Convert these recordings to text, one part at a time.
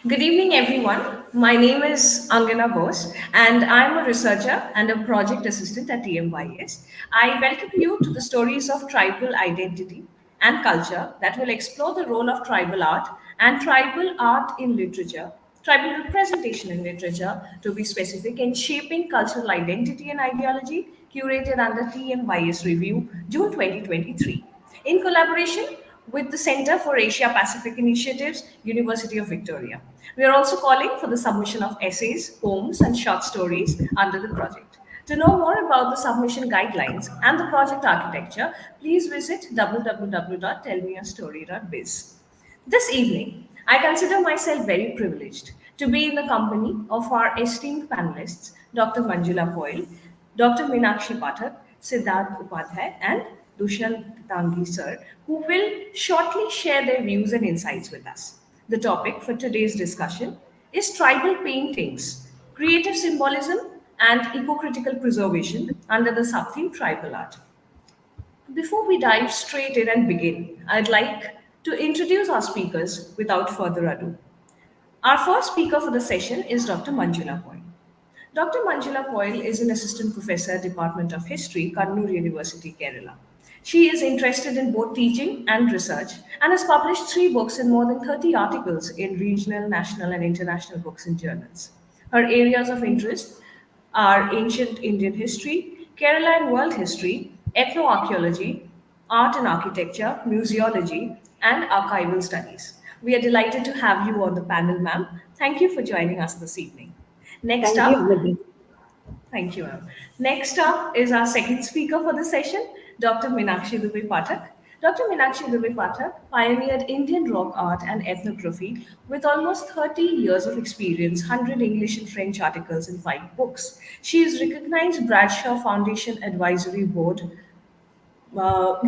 Good evening, everyone. My name is Angana Bose, and I'm a researcher and a project assistant at TMYS. I welcome you to the stories of tribal identity and culture that will explore the role of tribal art and tribal art in literature, tribal representation in literature, to be specific, in shaping cultural identity and ideology, curated under TMYS Review, June 2023 in collaboration with the Center for Asia Pacific Initiatives, University of Victoria. We are also calling for the submission of essays, poems, and short stories under the project. To know more about the submission guidelines and the project architecture, please visit www.tellmeastory.biz. This evening, I consider myself very privileged to be in the company of our esteemed panelists, Dr. Manjula Poyil, Dr. Meenakshi Pathak, Siddharth Upadhyay, and Dushyant Dangi sir, who will shortly share their views and insights with us. The topic for today's discussion is tribal paintings, creative symbolism, and ecocritical preservation under the subtheme tribal art. Before we dive straight in and begin, I'd like to introduce our speakers without further ado. Our first speaker for the session is Dr. Manjula Poyil. Dr. Manjula Poyil is an assistant professor at Department of History, Kannur University, Kerala. She is interested in both teaching and research and has published 3 books and more than 30 articles in regional, national, and international books and journals. Her areas of interest are ancient Indian history, Kerala and world history, ethnoarchaeology, art and architecture, museology, and archival studies. We are delighted to have you on the panel, ma'am. Thank you for joining us this evening. Next Thank you, up, Nidhi. thank you, ma'am. Next up is our second speaker for the session, Dr. Meenakshi Dubey Pathak. Dr. Meenakshi Dubey Pathak pioneered Indian rock art and ethnography with almost 30 years of experience, 100 English and French articles, and 5 books. She is recognized Bradshaw Foundation Advisory Board,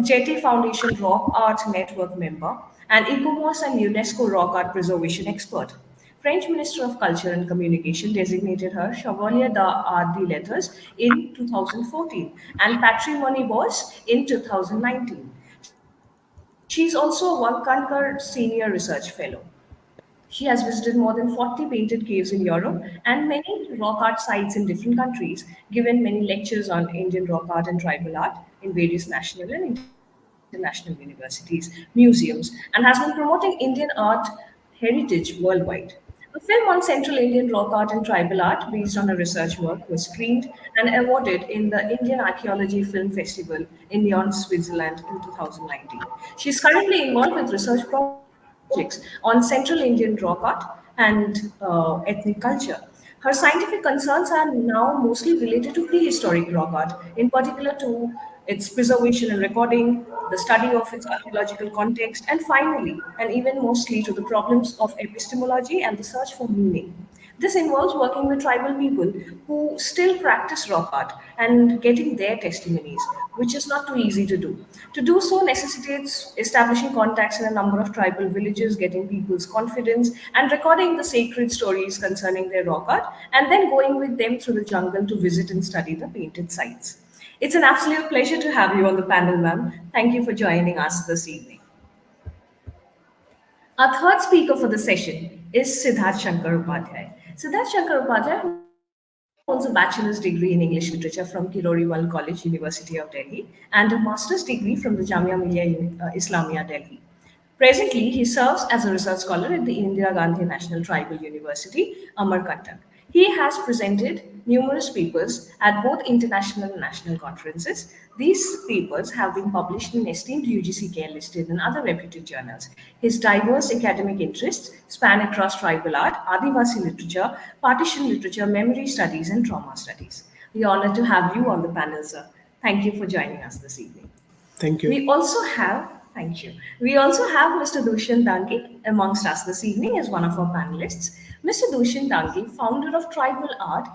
Jetty Foundation Rock Art Network member, and ECOMOS and UNESCO Rock Art Preservation expert. French Minister of Culture and Communication designated her Chevalier d'Art des Lettres in 2014 and Patrimony Boss in 2019. She is also a Concur Senior Research Fellow. She has visited more than 40 painted caves in Europe and many rock art sites in different countries, given many lectures on Indian rock art and tribal art in various national and international universities, museums, and has been promoting Indian art heritage worldwide. A film on Central Indian rock art and tribal art, based on her research work, was screened and awarded in the Indian Archaeology Film Festival in Lyon, Switzerland in 2019. She is currently involved with research projects on Central Indian rock art and ethnic culture. Her scientific concerns are now mostly related to prehistoric rock art, in particular to its preservation and recording, the study of its archaeological context, and finally, and even mostly, to the problems of epistemology and the search for meaning. This involves working with tribal people who still practice rock art and getting their testimonies, which is not too easy to do. To do so necessitates establishing contacts in a number of tribal villages, getting people's confidence, and recording the sacred stories concerning their rock art, and then going with them through the jungle to visit and study the painted sites. It's an absolute pleasure to have you on the panel, ma'am. Thank you for joining us this evening. Our third speaker for the session is Siddharth Shankar Upadhyay. Siddharth Shankar Upadhyay holds a bachelor's degree in English literature from Kiroriwal College, University of Delhi, and a master's degree from the Jamia Millia Islamia, Delhi. Presently, he serves as a research scholar at the Indira Gandhi National Tribal University, Amarkantak. He has presented numerous papers at both international and national conferences. These papers have been published in esteemed UGC care listed and other reputed journals. His diverse academic interests span across tribal art, Adivasi literature, partition literature, memory studies, and trauma studies. We are honored to have you on the panel, sir. Thank you for joining us this evening. Thank you. We also have, thank you. We also have Mr. Dushyant Dangi amongst us this evening as one of our panelists. Mr. Dushyant Dangi, founder of Tribal Art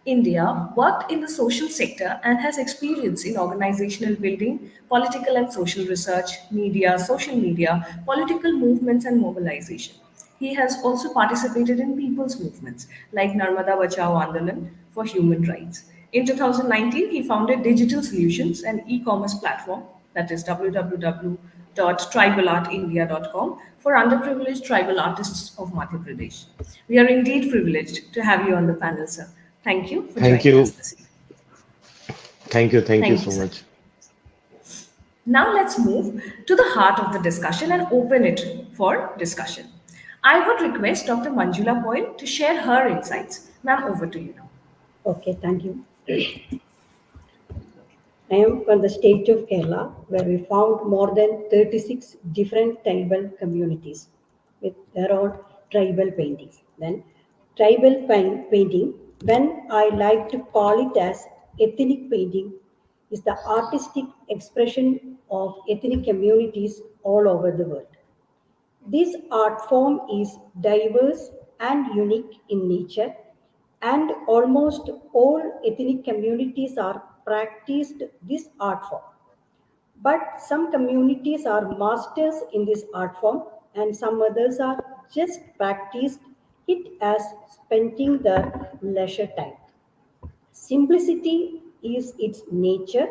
India, worked in the social sector and has experience in organizational building, political and social research, media, social media, political movements, and mobilization. He has also participated in people's movements like Narmada Bachao Andolan for human rights. In 2019, he founded Digital Solutions, an e commerce platform that is www.tribalartindia.com, for underprivileged tribal artists of Madhya Pradesh. We are indeed privileged to have you on the panel, sir. Thank you for Thank joining us you. this evening. Thank you Thank you, so sir. much. Now let's move to the heart of the discussion and open it for discussion. I would request Dr. Manjula Poyil to share her insights. Ma'am, over to you now. Okay, thank you. I am from the state of Kerala, where we found more than 36 different tribal communities with their own tribal paintings. Then, painting, when I like to call it as ethnic painting, is the artistic expression of ethnic communities all over the world. This art form is diverse and unique in nature, and almost all ethnic communities are practiced this art form. But some communities are masters in this art form, and some others are just practiced it as spending their leisure time. Simplicity is its nature,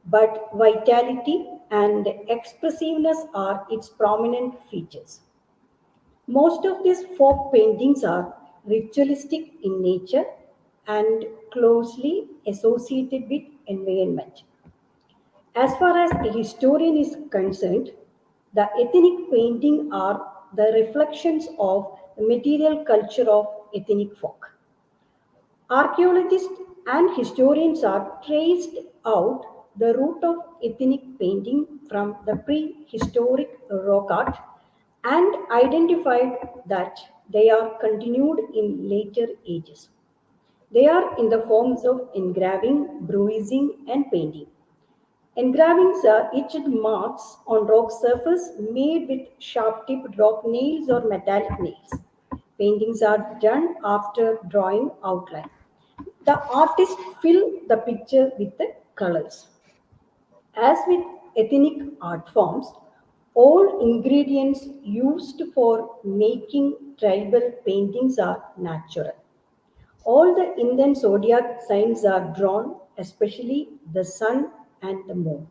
but vitality and expressiveness are its prominent features. Most of these folk paintings are ritualistic in nature and closely associated with environment. As far as the historian is concerned, the ethnic painting are the reflections of the material culture of ethnic folk. Archaeologists and historians are traced out the root of ethnic painting from the prehistoric rock art and identified that they are continued in later ages. They are in the forms of engraving, bruising, and painting. Engravings are etched marks on rock surface made with sharp-tipped rock nails or metallic nails. Paintings are done after drawing outline. The artist fill the picture with the colors. As with ethnic art forms, all ingredients used for making tribal paintings are natural. All the Indian zodiac signs are drawn, especially the sun and the moon.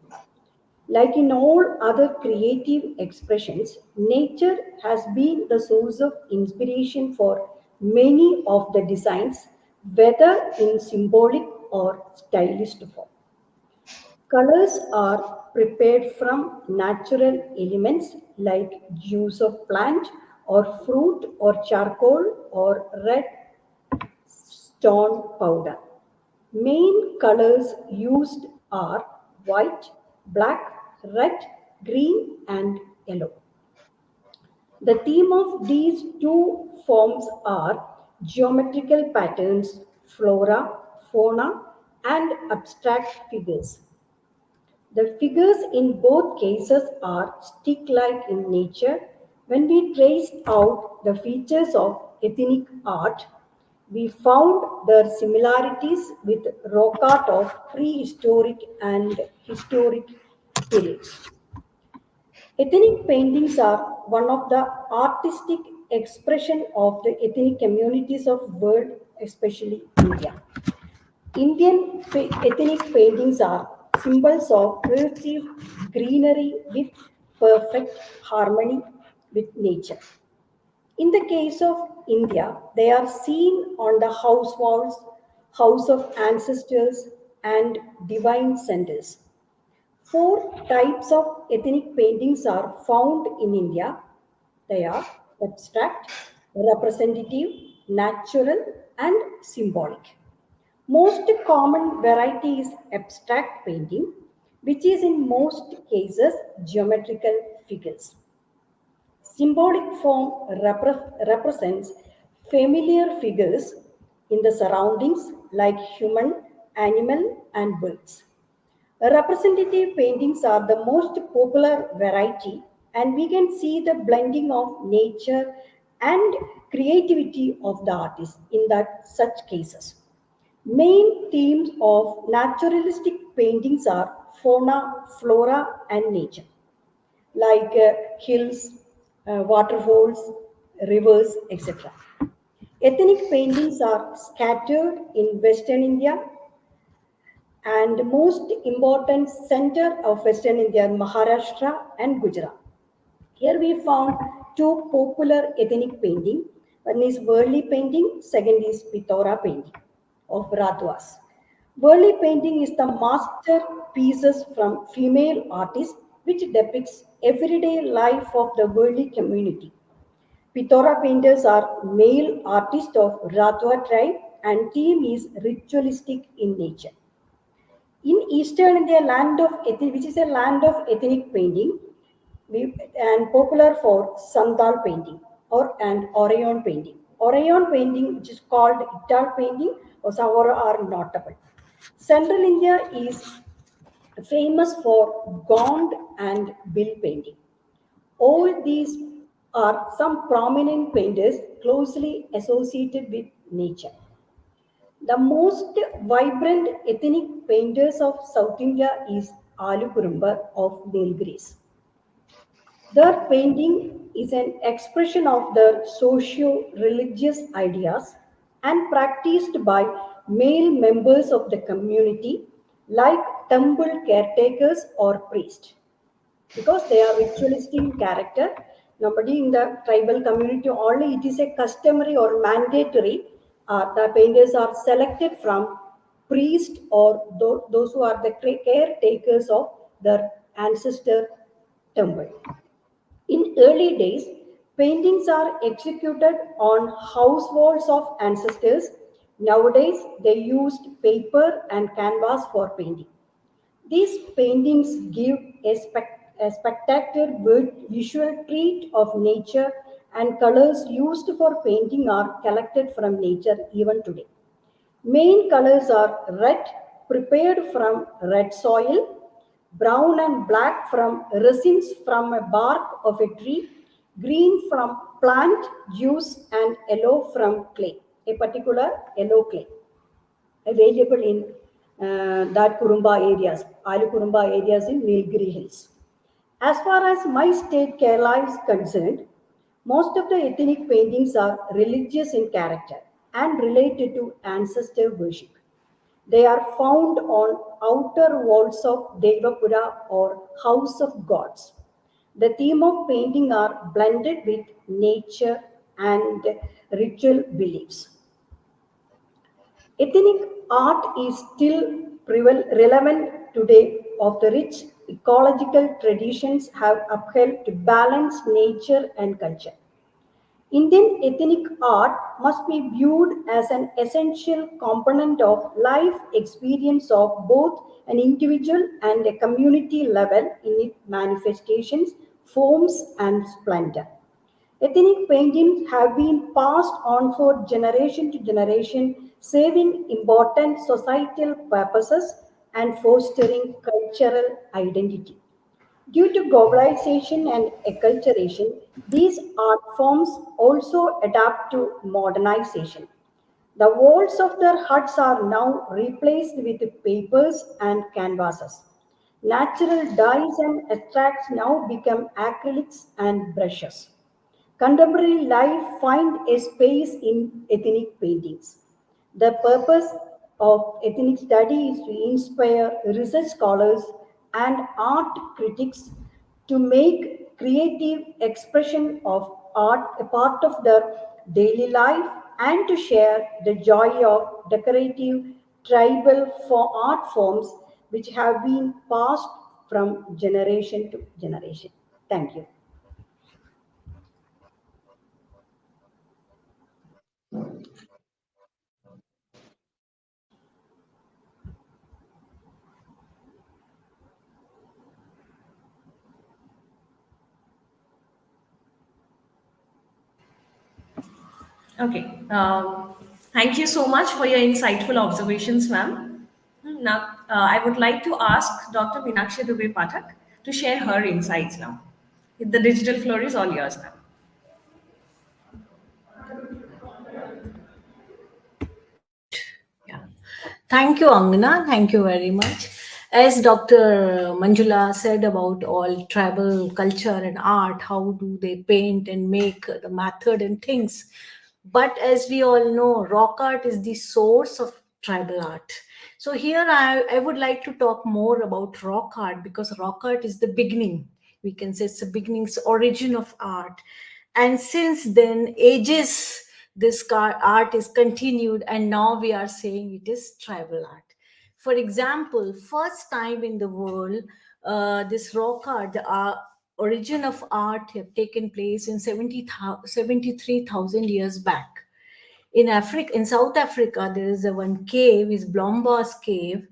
Like in all other creative expressions, nature has been the source of inspiration for many of the designs, whether in symbolic or stylist form. Colors are prepared from natural elements like juice of plant or fruit or charcoal or red stone powder. Main colors used are white, black, red, green, and yellow. The theme of these two forms are geometrical patterns, flora, fauna, and abstract figures. The figures in both cases are stick like in nature. When we traced out the features of ethnic art, we found their similarities with rock art of prehistoric and historic periods. Ethnic paintings are one of the artistic expression of the ethnic communities of world, especially India. Ethnic paintings are symbols of primitive greenery with perfect harmony with nature. In the case of India, they are seen on the house walls, house of ancestors, and divine centers. Four types of ethnic paintings are found in India. They are abstract, representative, natural, and symbolic. Most common variety is abstract painting, which is in most cases geometrical figures. Symbolic form represents familiar figures in the surroundings like human, animal, and birds. Representative paintings are the most popular variety, and we can see the blending of nature and creativity of the artist in that such cases. Main themes of naturalistic paintings are fauna, flora, and nature, like hills, waterfalls, rivers, etc. Ethnic paintings are scattered in Western India and most important center of Western India, Maharashtra and Gujarat. Here we found two popular ethnic painting. One is Worli painting, second is Pitora painting of Radwas. Worli painting is the masterpieces from female artists which depicts everyday life of the Worli community. Pitora painters are male artists of Radwa tribe and theme is ritualistic in nature. In Eastern India, which is a land of ethnic painting, and popular for Santal painting and Orion painting. Orion painting, which is called Ital painting, or Savara are notable. Central India is famous for Gond and Bill painting. All these are some prominent painters closely associated with nature. The most vibrant ethnic painters of South India is Alu Kurumbar of Nilgiris. Their painting is an expression of their socio-religious ideas and practiced by male members of the community like temple caretakers or priests because they are ritualistic in character. Nobody in the tribal community, only it is a customary or mandatory. The painters are selected from priests or those who are the caretakers of their ancestor temple. In early days, paintings are executed on house walls of ancestors. Nowadays, they used paper and canvas for painting. These paintings give a spectacular visual treat of nature, and colors used for painting are collected from nature even today. Main colors are red, prepared from red soil, brown and black from resins from a bark of a tree, green from plant juice, and yellow from clay, a particular yellow clay available in that Kurumba areas, Ali Kurumba areas in Nilgiri Hills. As far as my state Kerala is concerned, most of the ethnic paintings are religious in character and related to ancestor worship. They are found on outer walls of Devapura or house of gods. The theme of painting are blended with nature and ritual beliefs. Ethnic art is still relevant today of the rich ecological traditions have upheld to balance nature and culture. Indian ethnic art must be viewed as an essential component of life experience of both an individual and a community level in its manifestations, forms, and splendor. Ethnic paintings have been passed on for generation to generation, serving important societal purposes and fostering cultural identity. Due to globalization and acculturation, these art forms also adapt to modernization. The walls of their huts are now replaced with papers and canvases. Natural dyes and extracts now become acrylics and brushes. Contemporary life find a space in ethnic paintings. The purpose of ethnic study is to inspire research scholars and art critics to make creative expression of art a part of their daily life and to share the joy of decorative tribal art forms which have been passed from generation to generation. Thank you. Okay. Thank you so much for your insightful observations, ma'am. Now, I would like to ask Dr. Meenakshi Dubey Pathak to share her insights now. The digital floor is all yours now. Yeah. Thank you, Angana. Thank you very much. As Dr. Manjula said about all tribal culture and art, how do they paint and make the method and things. But as we all know, rock art is the source of tribal art. So here I would like to talk more about rock art, because rock art is the beginning. We can say it's the beginning, it's the origin of art. And since then, ages, this art is continued, and now we are saying it is tribal art. For example, first time in the world, this rock art, the origin of art have taken place in 73,000 years back. In Africa, in South Africa, there is a one cave, is Blombos Cave,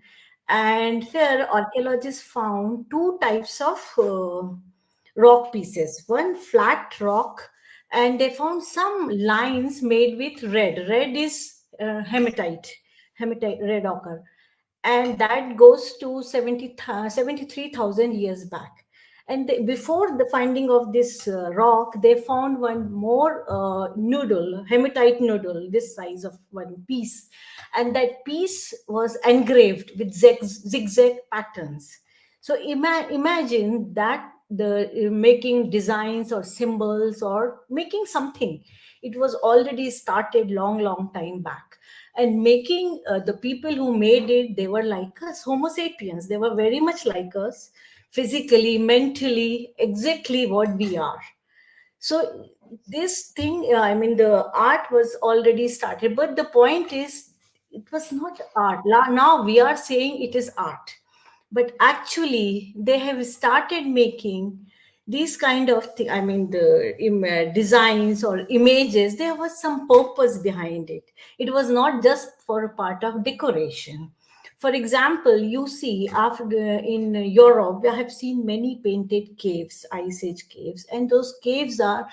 and here archaeologists found two types of rock pieces. One flat rock, and they found some lines made with red. Red is hematite, red ochre, and that goes to 73,000 years back. And before the finding of this rock, they found one more noodle, hematite noodle, this size of one piece, and that piece was engraved with zigzag patterns. So imagine that the making designs or symbols or making something, it was already started long time back. And making the people who made it, they were like us, homo sapiens, they were very much like us, physically, mentally, exactly what we are. So this thing, I mean, the art was already started, but the point is, it was not art. Now we are saying it is art, but actually they have started making these kind of thing. I mean, the designs or images, there was some purpose behind it. It was not just for a part of decoration. For example, you see, after in Europe, I have seen many painted caves, ice age caves, and those caves are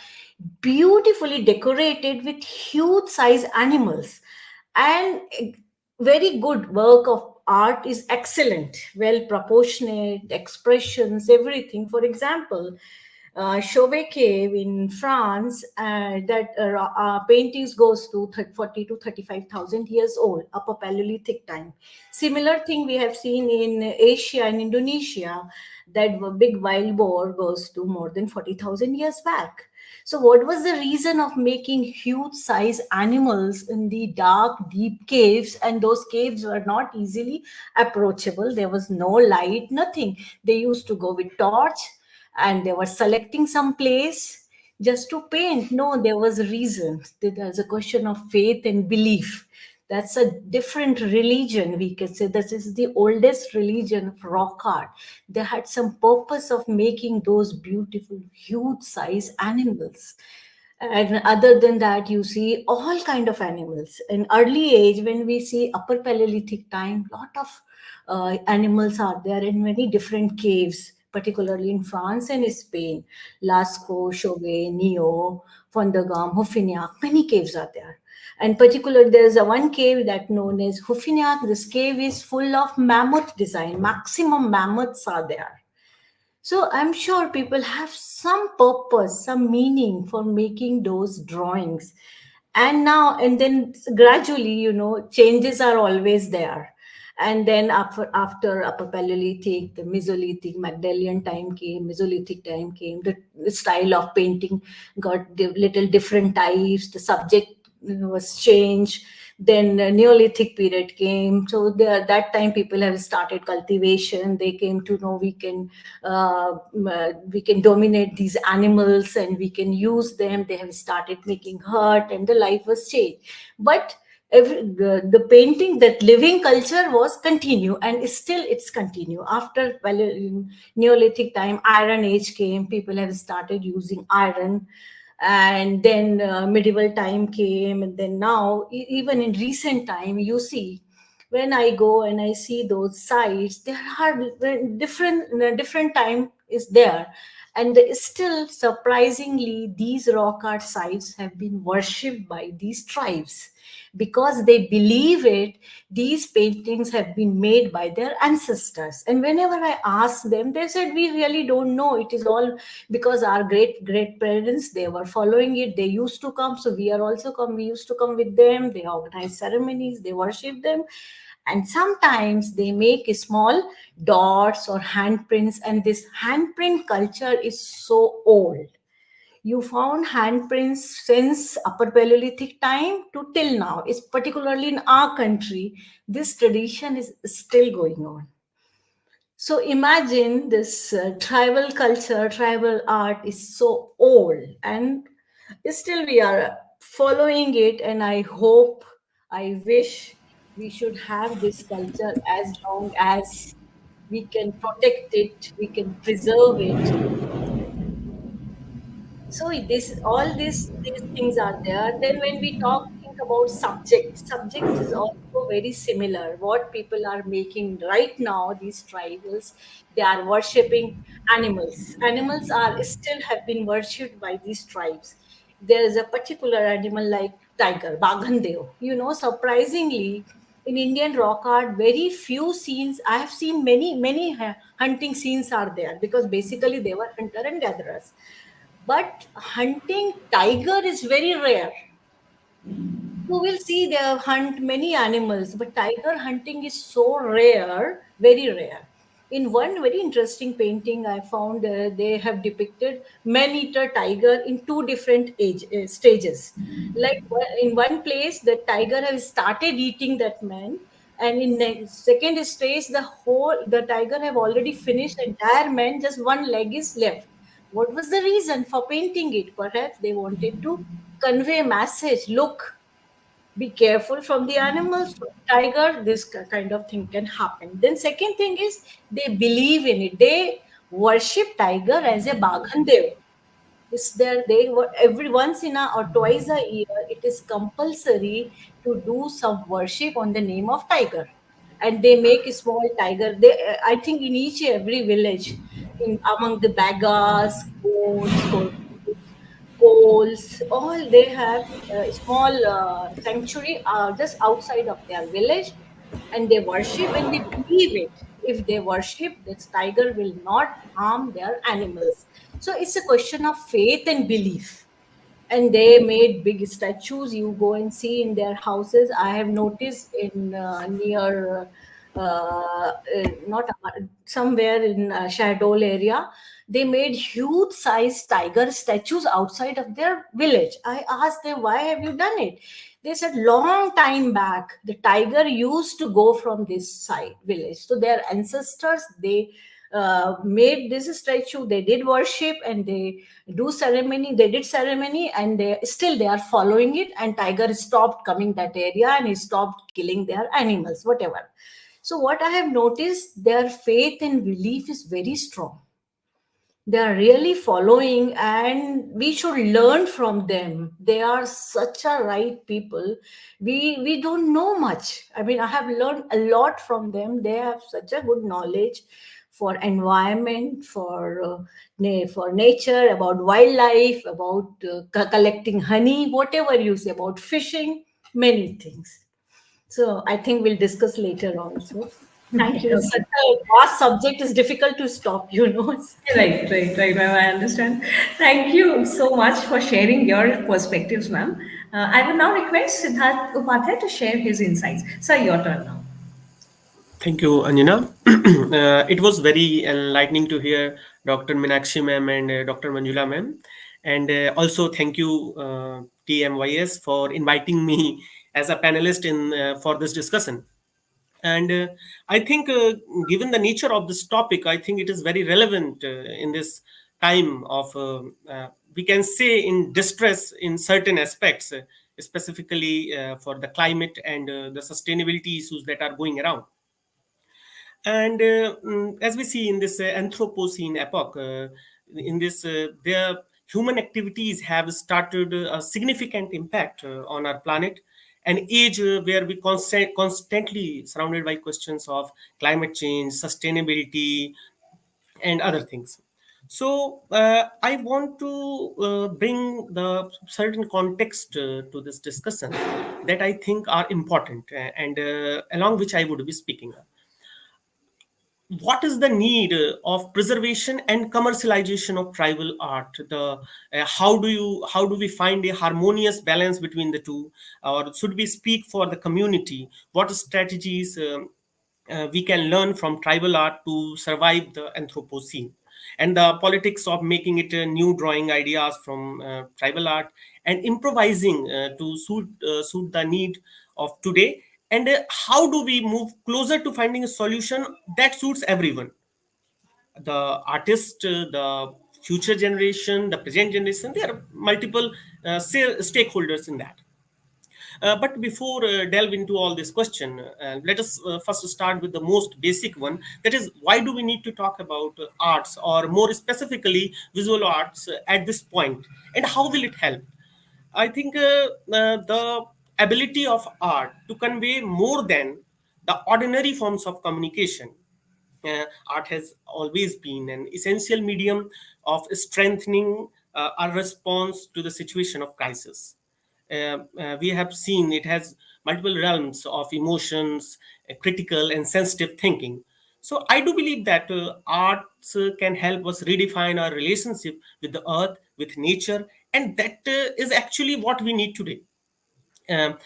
beautifully decorated with huge size animals. And very good work of art is excellent, well proportionate, expressions, everything. For example, Chauvet Cave in France, that paintings goes to 40 to 35,000 years old, Upper Paleolithic time. Similar thing we have seen in Asia and Indonesia, that big wild boar goes to more than 40,000 years back. So what was the reason of making huge size animals in the dark, deep caves? And those caves were not easily approachable. There was no light, nothing. They used to go with torch, and they were selecting some place just to paint. No, there was a reason. There's a question of faith and belief. That's a different religion, we can say. This is the oldest religion of rock art. They had some purpose of making those beautiful huge size animals. And other than that, you see all kind of animals in early age. When we see Upper Paleolithic time, lot of animals are there in many different caves, particularly in France and Spain. Lascaux, Chauvet, Neo, Fondegam, Houfignac, many caves are there. And particular, there's a one cave that known as Houfignac. This cave is full of mammoth design. Maximum mammoths are there. So I'm sure people have some purpose, some meaning for making those drawings. And now, and then gradually, changes are always there. And then after Upper Paleolithic, the Mesolithic, Magdalene time came, Mesolithic time came, the style of painting got little different types, the subject was changed. Then Neolithic period came. So that time people have started cultivation. They came to know we can dominate these animals and we can use them. They have started making hut, and the life was changed. But the painting, that living culture was continue, and still it's continue. After Neolithic time, Iron Age came. People have started using iron. And then medieval time came, and then now even in recent time, you see, when I go and I see those sites, there are different time is there. And still surprisingly, these rock art sites have been worshipped by these tribes, because they believe it, these paintings have been made by their ancestors. And whenever I ask them, they said, we really don't know, it is all because our great parents, they were following it, they used to come, so we are also come, we used to come with them, they organize ceremonies, they worship them. And sometimes they make small dots or handprints, and this handprint culture is so old. You found handprints since Upper Paleolithic time to till now. It's particularly in our country, this tradition is still going on. So imagine this tribal culture, tribal art is so old, and still we are following it. And I hope, I wish we should have this culture as long as we can protect it, we can preserve it. So this, all these things are there. Then when we think about subject is also very similar. What people are making right now, these tribals, they are worshipping animals. Animals are still have been worshipped by these tribes. There is a particular animal like tiger, Baghandev. Surprisingly, in Indian rock art, very few scenes. I have seen many hunting scenes are there, because basically they were hunter and gatherers, but hunting tiger is very rare. You will see they hunt many animals, but tiger hunting is so rare, very rare. In one very interesting painting, I found they have depicted man-eater tiger in two different stages. Like in one place, the tiger has started eating that man, and in the second stage, the tiger have already finished the entire man. Just one leg is left. What was the reason for painting it? Perhaps they wanted to convey a message. Look, be careful from the animals, from tiger, this kind of thing can happen. Then second thing is, they believe in it, they worship tiger as a baghandev. It's there, they were every once in a or twice a year, it is compulsory to do some worship on the name of tiger. And they make a small tiger, they I think in each every village, in among the bagas, goats, poles, all they have a small sanctuary just outside of their village, and they worship and they believe it. If they worship, this tiger will not harm their animals. So it's a question of faith and belief. And they made big statues. You go and see in their houses. I have noticed in near not somewhere in Shahdol area, they made huge size tiger statues outside of their village. I asked them, why have you done it? They said long time back the tiger used to go from this side village, so their ancestors, they made this statue, they did worship, and they did ceremony, and they are following it, and tiger stopped coming that area, and he stopped killing their animals, whatever. So what I have noticed, their faith and belief is very strong. They are really following, and we should learn from them. They are such a right people. We don't know much. I mean, I have learned a lot from them. They have such a good knowledge for environment, for nature, about wildlife, about collecting honey, whatever you say, about fishing, many things. So I think we'll discuss later on. So thank you. Okay. Such a vast subject is difficult to stop. Right, ma'am. I understand. Thank you so much for sharing your perspectives, ma'am. I will now request Siddharth Upadhyay to share his insights. Sir, your turn now. Thank you, Anjana. It was very enlightening to hear Dr. Meenakshi ma'am and Dr. Manjula ma'am. And also thank you, TMYS, for inviting me as a panelist in for this discussion. And I think, given the nature of this topic, I think it is very relevant in this time of, we can say, in distress in certain aspects, specifically for the climate and the sustainability issues that are going around. And as we see in this Anthropocene epoch, in this, the human activities have started a significant impact on our planet, an age where we constantly surrounded by questions of climate change, sustainability, and other things. So I want to bring the certain context to this discussion that I think are important, and along which I would be speaking. What is the need of preservation and commercialization of tribal art? The how do we find a harmonious balance between the two, or should we speak for the community? What strategies we can learn from tribal art to survive the Anthropocene? and the politics of making it new drawing ideas from tribal art and improvising to suit the need of today. And how do we move closer to finding a solution that suits everyone, the artist, the future generation, the present generation? There are multiple stakeholders in that. But before delve into all this question, let us first start with the most basic one. That is, why do we need to talk about arts, or more specifically, visual arts at this point, and how will it help? I think the ability of art to convey more than the ordinary forms of communication. Art has always been an essential medium of strengthening our response to the situation of crisis. We have seen it has multiple realms of emotions, critical and sensitive thinking. So I do believe that arts can help us redefine our relationship with the earth, with nature, and that is actually what we need today. um,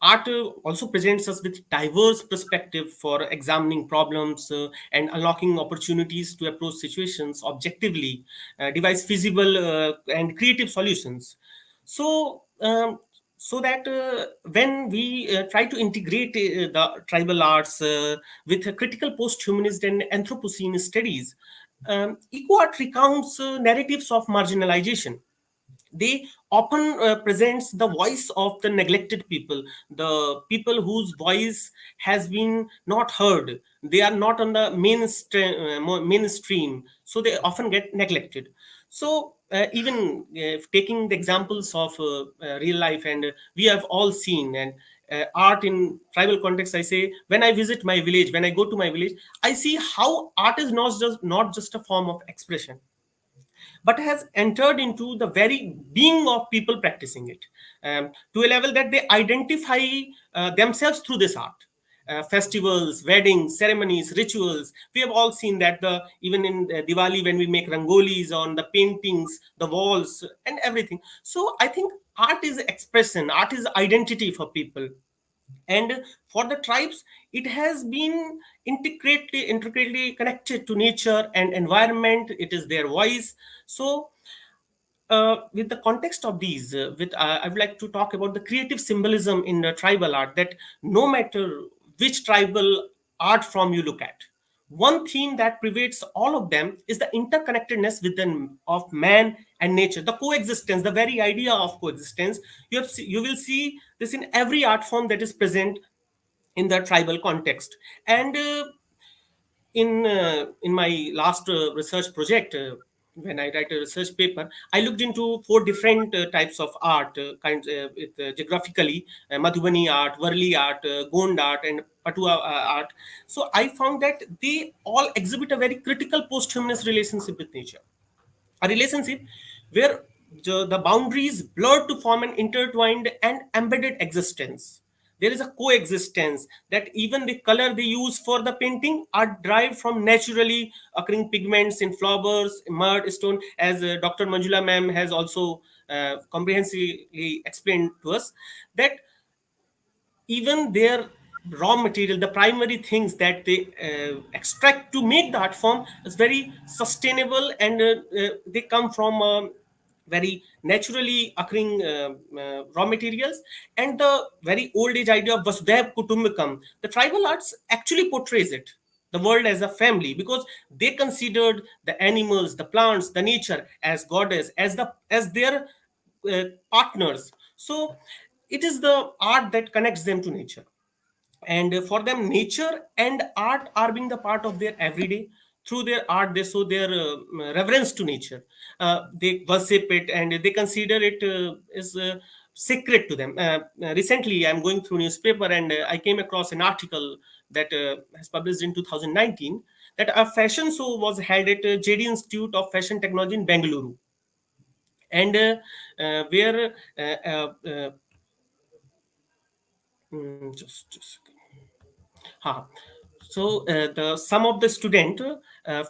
Art also presents us with diverse perspective for examining problems and unlocking opportunities to approach situations objectively, devise feasible and creative solutions. So, so that when we try to integrate the tribal arts with critical post-humanist and Anthropocene studies, eco art recounts narratives of marginalization. They often presents the voice of the neglected people, the people whose voice has been not heard. They are not on the mainstream, so they often get neglected. So even taking the examples of real life, and we have all seen, and art in tribal context, I say, when I visit my village, when I go to my village, I see how art is not just a form of expression, but has entered into the very being of people practicing it, to a level that they identify themselves through this art. Festivals, weddings, ceremonies, rituals. We have all seen that even in Diwali, when we make rangolis on the paintings, the walls, and everything. So I think art is expression, art is identity for people. And for the tribes, it has been intricately connected to nature and environment. It is their voice. So with the context of these, with I would like to talk about the creative symbolism in the tribal art, that no matter which tribal art form you look at, one theme that pervades all of them is the interconnectedness within of man and nature, the coexistence, the very idea of coexistence. You will see this in every art form that is present in the tribal context. And in my last research project, when I write a research paper, I looked into four different types of art, geographically: Madhubani art, Varli art, Gond art, and Patua art. So I found that they all exhibit a very critical post-humanist relationship with nature, a relationship where the boundaries blur to form an intertwined and embedded existence. There is a coexistence, that even the color they use for the painting are derived from naturally occurring pigments in flowers, mud, stone, as Dr. Manjula ma'am has also comprehensively explained to us, that even their raw material, the primary things that they extract to make the art form, is very sustainable, and they come from very naturally occurring raw materials. And the very old age idea of Vasudhaiv Kutumbakam, the tribal arts actually portrays it, the world as a family, because they considered the animals, the plants, the nature as goddess, as their partners. So it is the art that connects them to nature. And for them, nature and art are being the part of their everyday. Through their art, they show their reverence to nature. They worship it, and they consider it is sacred to them. Recently, I'm going through newspaper, and I came across an article that has published in 2019, that a fashion show was held at JD Institute of Fashion Technology in Bengaluru, and where just a second. Huh. So the some of the student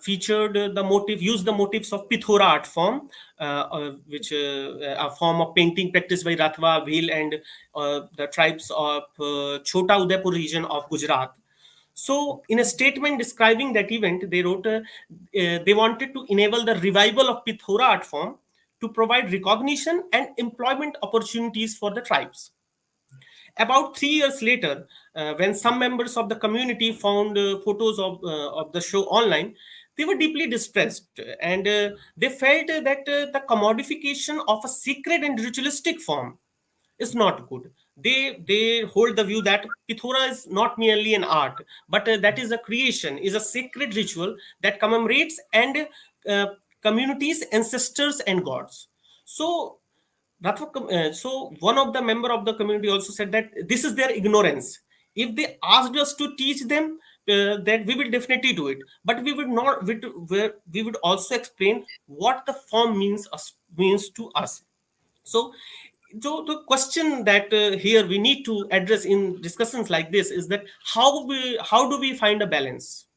featured the motive, used the motifs of Pithora art form, which a form of painting practiced by Rathwa, Bhil, and the tribes of Chota Udaipur region of Gujarat. So, in a statement describing that event, they wrote they wanted to enable the revival of Pithora art form to provide recognition and employment opportunities for the tribes. About 3 years later, when some members of the community found photos of the show online, they were deeply distressed, and they felt that the commodification of a sacred and ritualistic form is not good. They hold the view that Pithora is not merely an art, but that is a creation, is a sacred ritual that commemorates and uh, communities, ancestors, and gods. So so one of the member of the community also said that this is their ignorance. If they asked us to teach them, that we will definitely do it, but we would not. We would also explain what the form means to us. So, so the question that here we need to address in discussions like this is that how do we find a balance?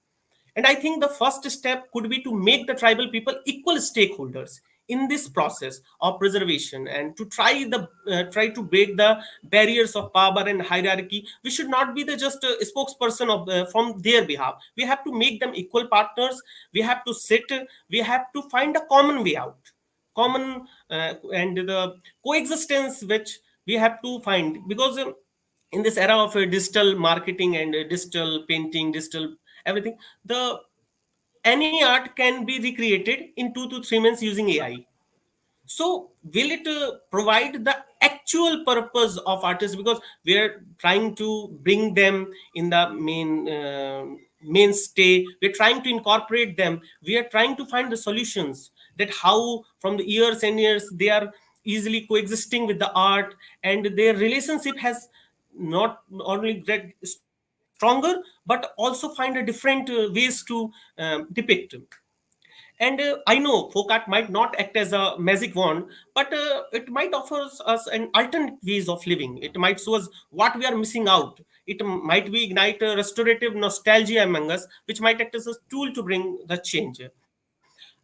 And I think the first step could be to make the tribal people equal stakeholders in this process of preservation, and to try to break the barriers of power and hierarchy. We should not be the just spokesperson of from their behalf. We have to make them equal partners. We have to sit. We have to find a common way out, common and the coexistence which we have to find, because in this era of digital marketing and digital painting, digital everything, the any art can be recreated in 2 to 3 months using AI. So will it provide the actual purpose of artists? Because we are trying to bring them in the mainstay. We're trying to incorporate them. We are trying to find the solutions, that how from the years and years they are easily coexisting with the art, and their relationship has not only get stronger, but also find a different ways to depict. And I know folk art might not act as a magic wand, but it might offer us an alternate ways of living. It might show us what we are missing out. It might be ignite a restorative nostalgia among us, which might act as a tool to bring the change.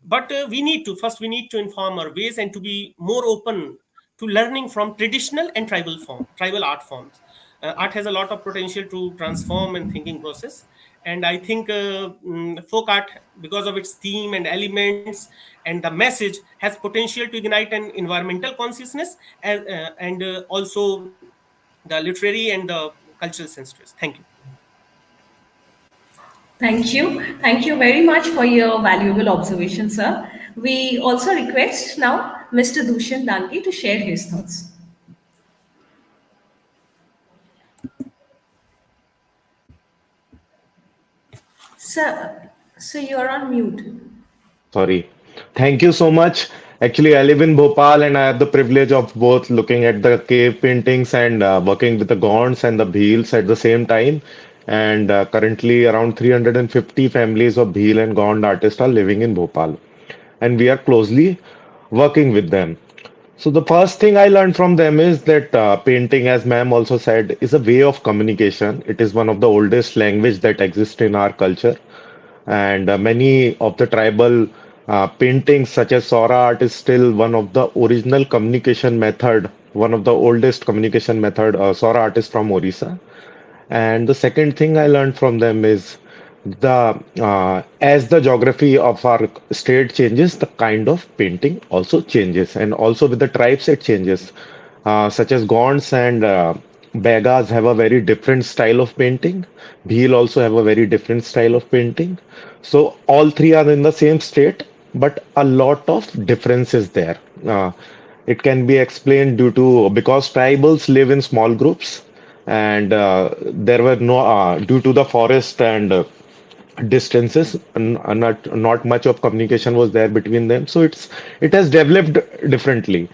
But we need to inform our ways and to be more open to learning from traditional and tribal art forms. Art has a lot of potential to transform and thinking process, and I think folk art, because of its theme and elements and the message, has potential to ignite an environmental consciousness, and also the literary and the cultural sensitivity. Thank you. Thank you. Thank you very much for your valuable observation, sir. We also request now Mr. Dushyant Dangi to share his thoughts. Sir, you're on mute. Sorry. Thank you so much. Actually, I live in Bhopal and I have the privilege of both looking at the cave paintings and working with the Gonds and the Bheels at the same time. And currently, around 350 families of Bheel and Gond artists are living in Bhopal. And we are closely working with them. So, the first thing I learned from them is that painting, as ma'am also said, is a way of communication. It is one of the oldest language that exists in our culture, and many of the tribal paintings such as Sora art is still one of the original communication method, one of the oldest communication method. Sora art is from Orissa. And the second thing I learned from them is the as the geography of our state changes, the kind of painting also changes, and also with the tribes it changes. Such as Gonds and Begas have a very different style of painting. Bhil also have a very different style of painting. So all three are in the same state, but a lot of difference is there. It can be explained due to because tribals live in small groups, and there were no due to the forest and distances, not much of communication was there between them. So it has developed differently.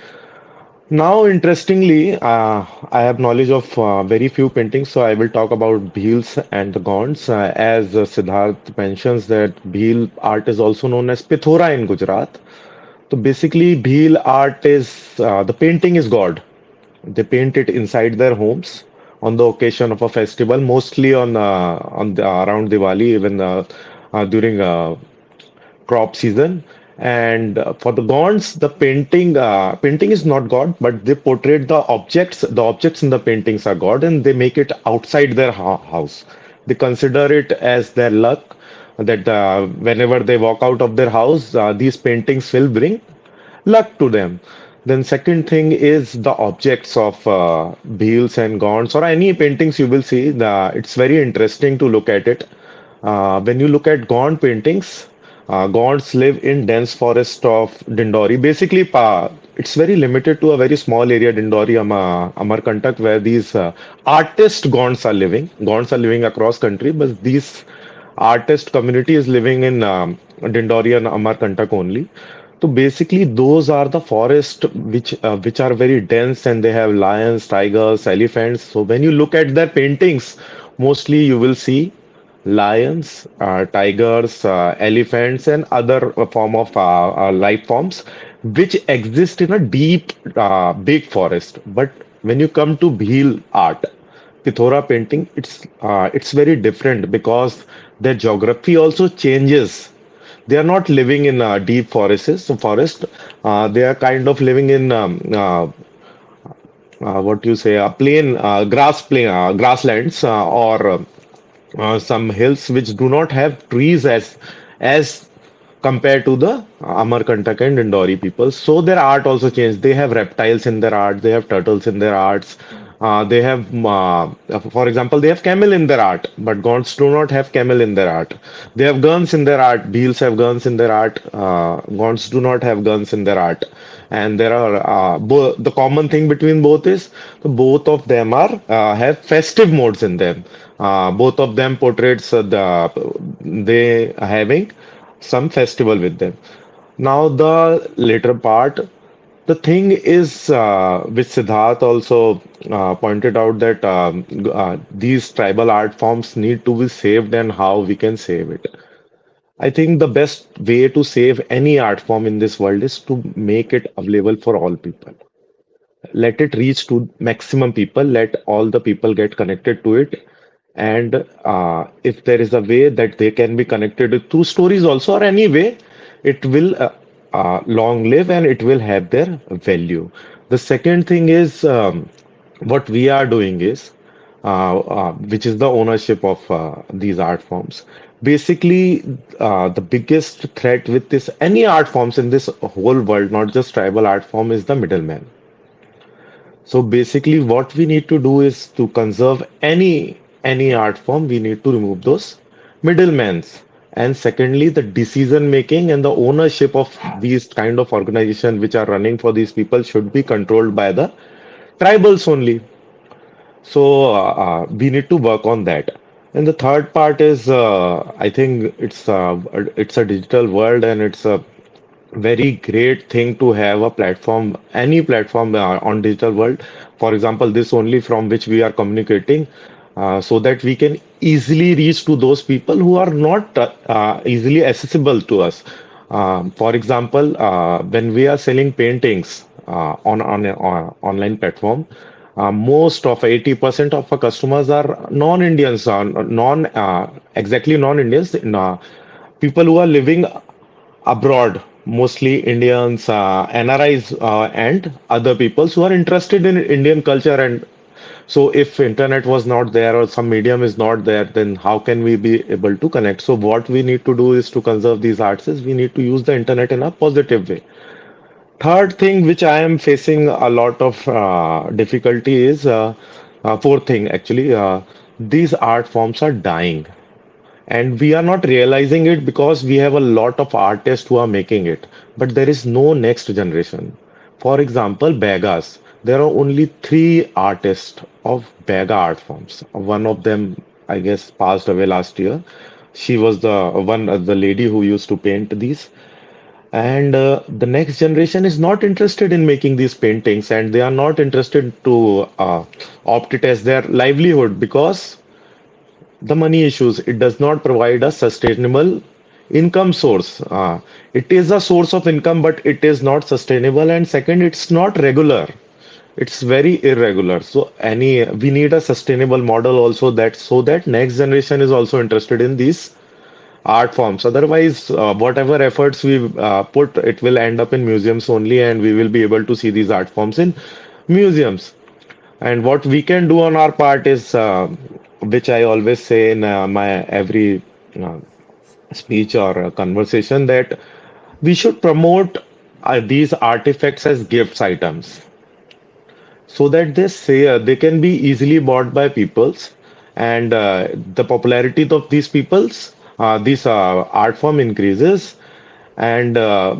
Now, interestingly, I have knowledge of very few paintings, so I will talk about Bheels and the Gonds. As Siddharth mentions that Bheel art is also known as Pithora in Gujarat. So basically, Bheel art is the painting is God. They paint it inside their homes on the occasion of a festival, mostly around Diwali, even during crop season. And for the Gonds, the painting is not God, but they portray the objects. The objects in the paintings are God, and they make it outside their house. They consider it as their luck that whenever they walk out of their house, these paintings will bring luck to them. Then second thing is the objects of bheels and gaunts or any paintings you will see. It's very interesting to look at it. When you look at gaunt paintings, gaunts live in dense forest of Dindori. Basically, it's very limited to a very small area, Dindori, Amarkantak, where these artist gaunts are living. Gaunts are living across country, but these artist community is living in Dindori and Amarkantak only. So basically, those are the forest which are very dense and they have lions, tigers, elephants. So when you look at their paintings, mostly you will see lions, tigers, elephants, and other form of life forms which exist in a deep, big forest. But when you come to Bhil art, Pithora painting, it's very different because their geography also changes. They are not living in deep forests. So forest, they are kind of living in what you say, a grasslands or some hills which do not have trees as compared to the Amarkantak and Indori people. So their art also changed. They have reptiles in their art. They have turtles in their arts. They have, for example, they have camel in their art, but Gaunts do not have camel in their art. They have guns in their art. Bheels have guns in their art. Gaunts do not have guns in their art. And there are the common thing between both is both of them are have festive modes in them. Both of them portraits they having some festival with them. Now the later part, the thing is which Siddharth also pointed out that these tribal art forms need to be saved and how we can save it. I think the best way to save any art form in this world is to make it available for all people. Let it reach to maximum people, let all the people get connected to it. And if there is a way that they can be connected through stories also or any way, it will long live and it will have their value. The second thing is what we are doing is which is the ownership of these art forms. Basically, the biggest threat with this any art forms in this whole world, not just tribal art form, is the middleman. So basically, what we need to do is to conserve any art form, we need to remove those middlemen. And secondly, the decision making and the ownership of these kind of organizations which are running for these people should be controlled by the tribals only. So we need to work on that. And the third part is, I think it's a digital world and it's a very great thing to have a platform, any platform on digital world. For example, this only from which we are communicating, so that we can easily reach to those people who are not easily accessible to us. For example, when we are selling paintings on an online platform, most of 80% of our customers are non-Indians, non exactly non-Indians, people who are living abroad, mostly Indians, NRIs, and other peoples who are interested in Indian culture. And so, if internet was not there or some medium is not there, then how can we be able to connect? So, what we need to do is to conserve these arts is we need to use the internet in a positive way. Third thing, which I am facing a lot of difficulty is fourth thing actually, these art forms are dying. And we are not realizing it because we have a lot of artists who are making it, but there is no next generation. For example, Begas. There are only three artists of Bega art forms. One of them, I guess, passed away last year. She was the lady who used to paint these. And the next generation is not interested in making these paintings, and they are not interested to opt it as their livelihood because the money issues. It does not provide a sustainable income source. It is a source of income, but it is not sustainable. And second, it's not regular. It's very irregular. So any we need a sustainable model also that so that next generation is also interested in these art forms. Otherwise, whatever efforts we put, it will end up in museums only, and we will be able to see these art forms in museums. And what we can do on our part is which I always say in my every uh, speech or conversation, that we should promote these artifacts as gifts items so that they can be easily bought by peoples, and the popularity of these peoples, this art form increases, and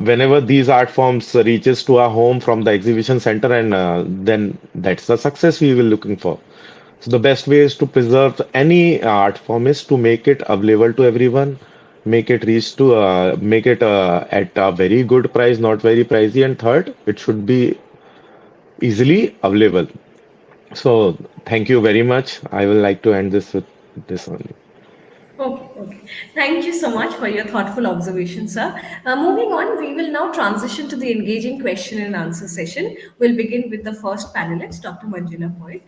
whenever these art forms reaches to our home from the exhibition center, and then that's the success we will looking for. So the best way is to preserve any art form is to make it available to everyone, make it at a very good price, not very pricey, and third, it should be easily available. So thank you very much. I will like to end this with this only. Okay, okay. Thank you so much for your thoughtful observation, sir. Moving on, we will now transition to the engaging question and answer session. We'll begin with the first panelist, Dr. Manjula Poyil.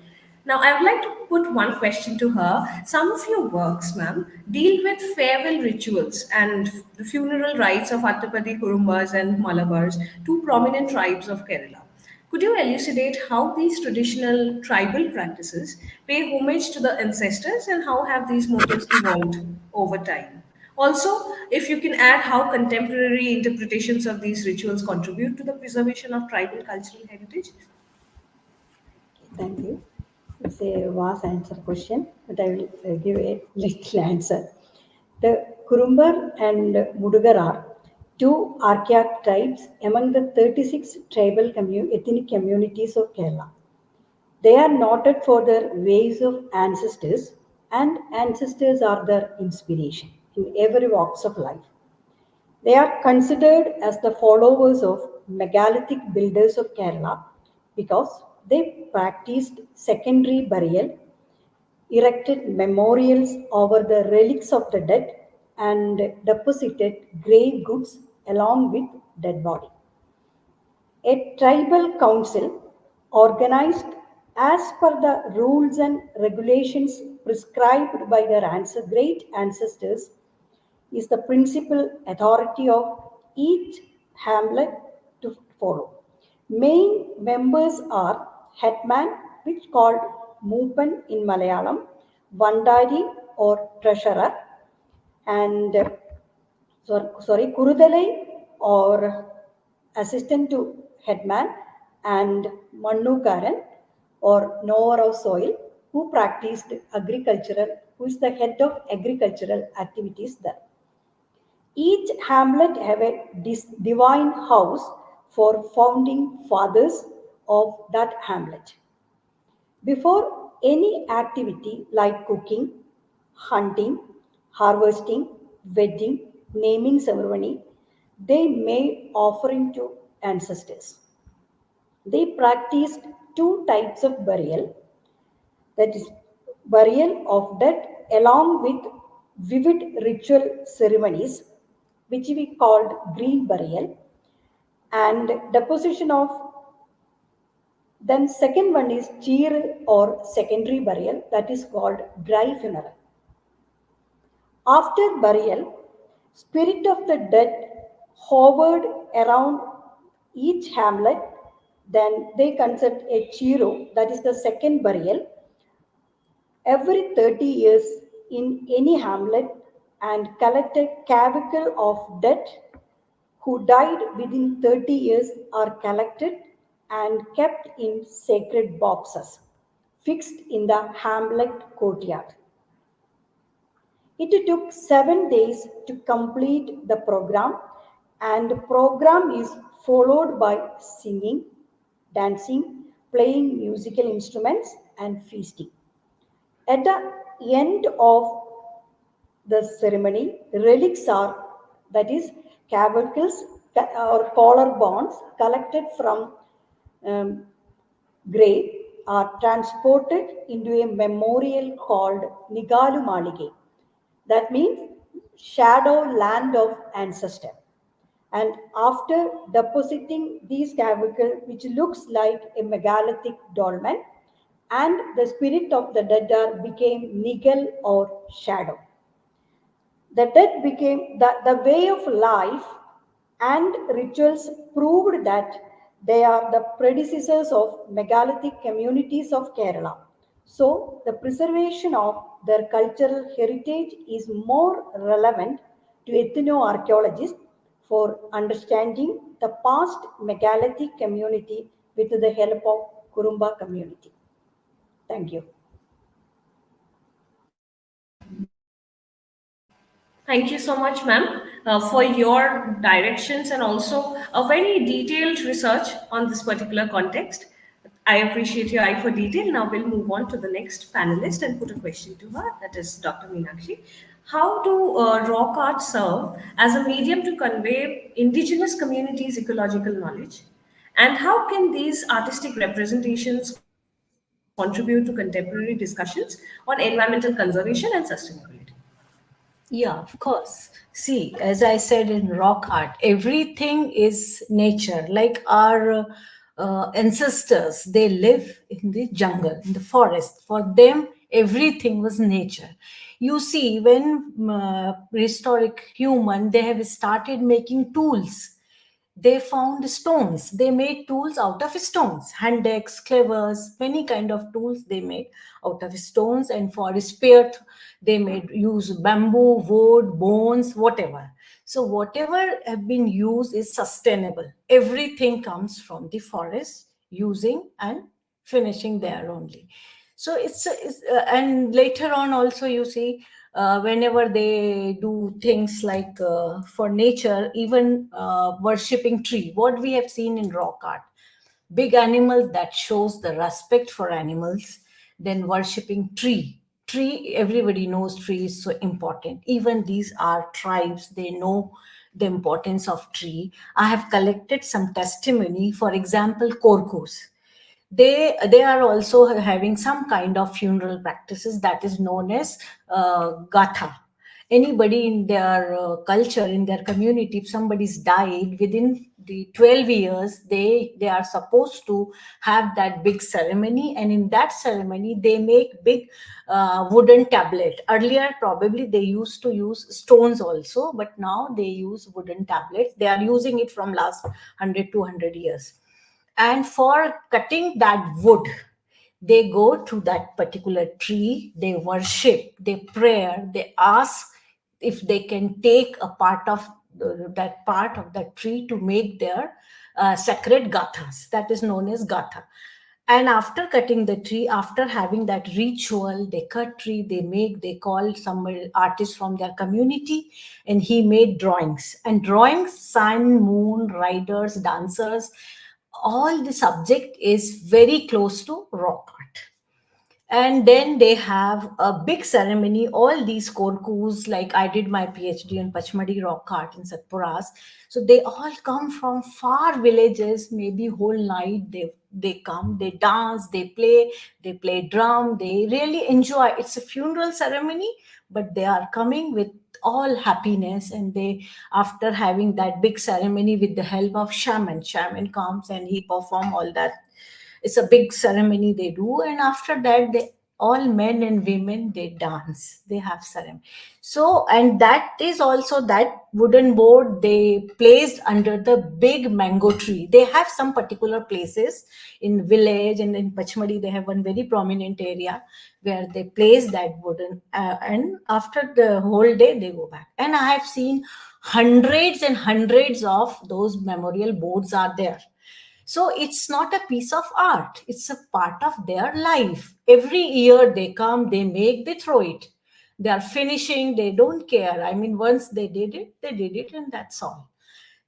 Now, I would like to put one question to her. Some of your works, ma'am, deal with farewell rituals and the funeral rites of Attapadi Kurumbas and Malabars, two prominent tribes of Kerala. Could you elucidate how these traditional tribal practices pay homage to the ancestors and how have these motives evolved over time? Also, if you can add how contemporary interpretations of these rituals contribute to the preservation of tribal cultural heritage. Thank you. It's a vast answer question, but I will give a little answer. The Kurumbar and Mudugar are two archaic tribes among the 36 tribal ethnic communities of Kerala. They are noted for their ways of ancestors, and ancestors are their inspiration in every walks of life. They are considered as the followers of megalithic builders of Kerala because they practiced secondary burial, erected memorials over the relics of the dead, and deposited grave goods along with dead body. A tribal council organized as per the rules and regulations prescribed by their great ancestors is the principal authority of each hamlet to follow. Main members are headman, which called Moopan in Malayalam, Vandari or treasurer, and Kurudalai or assistant to headman, and Mannukaran or knower of soil, who practiced agricultural, who is the head of agricultural activities there. Each hamlet have a divine house for founding fathers of that hamlet. Before any activity like cooking, hunting, harvesting, wedding, naming ceremony, they made offering to ancestors. They practiced two types of burial, that is, burial of dead along with vivid ritual ceremonies, which we called green burial, and deposition of, then second one is cheer or secondary burial, that is called dry funeral. After burial, spirit of the dead hovered around each hamlet. Then they conduct a chiro, that is the second burial, every 30 years in any hamlet, and collect a clavicle of dead who died within 30 years are collected and kept in sacred boxes fixed in the hamlet courtyard. It took 7 days to complete the program, and the program is followed by singing, dancing, playing musical instruments, and feasting. At the end of the ceremony, relics are, that is, clavicles or collar bones collected from um, grave are transported into a memorial called Nigalu Malige. That means shadow land of ancestor. And after depositing these clavicle, which looks like a megalithic dolmen, and the spirit of the dead are became nigel or shadow. The dead became the way of life, and rituals proved that they are the predecessors of megalithic communities of Kerala, So, the preservation of their cultural heritage is more relevant to ethnoarchaeologists for understanding the past megalithic community with the help of Kurumba community. Thank you. Thank you so much, ma'am, for your directions and also a very detailed research on this particular context. I appreciate your eye for detail. Now we'll move on to the next panelist and put a question to her, that is Dr. Meenakshi. How do rock art serve as a medium to convey indigenous communities' ecological knowledge? And how can these artistic representations contribute to contemporary discussions on environmental conservation and sustainability? Yeah, of course. See, as I said in rock art, everything is nature. Like our ancestors, they live in the jungle, in the forest. For them, everything was nature. You see, when prehistoric human, they have started making tools. They found stones. They made tools out of stones, hand axe, clevers, many kind of tools they made out of stones. And for spear they made use bamboo, wood, bones, whatever. So whatever have been used is sustainable. Everything comes from the forest, using and finishing there only. So and later on also you see, whenever they do things like for nature, even worshipping tree, what we have seen in rock art, big animals, that shows the respect for animals. Then worshipping tree, everybody knows tree is so important. Even these are tribes, they know the importance of tree. I have collected some testimony. For example, Korkus, they are also having some kind of funeral practices that is known as gatha. Anybody in their culture, in their community, if somebody's died within the 12 years, they are supposed to have that big ceremony. And in that ceremony they make big wooden tablet. Earlier probably they used to use stones also, but now they use wooden tablets. They are using it from last 100 200 years. And for cutting that wood, they go to that particular tree, they worship, they pray, they ask if they can take a part of that part of that tree to make their sacred gathas. That is known as gatha. And after cutting the tree, after having that ritual, they cut tree, they call some artist from their community, and he made drawings. And drawings, sun, moon, riders, dancers, all the subject is very close to rock art. And then they have a big ceremony. All these korkus, like I did my PhD in Pachmadi rock art in Satpuras, so they all come from far villages. Maybe whole night they come, they dance, they play drum, they really enjoy. It's a funeral ceremony, but they are coming with all happiness. And they, after having that big ceremony with the help of shaman comes and he perform all that. It's a big ceremony they do. And after that, they, all men and women, they dance, they have ceremony. So, and that is also that wooden board they placed under the big mango tree. They have some particular places in village, and in Pachmadi they have one very prominent area where they place that wooden and after the whole day they go back. And I have seen hundreds and hundreds of those memorial boards are there. So it's not a piece of art, it's a part of their life. Every year they come, they make, they throw it. They are finishing, they don't care. I mean, once they did it, and that's all.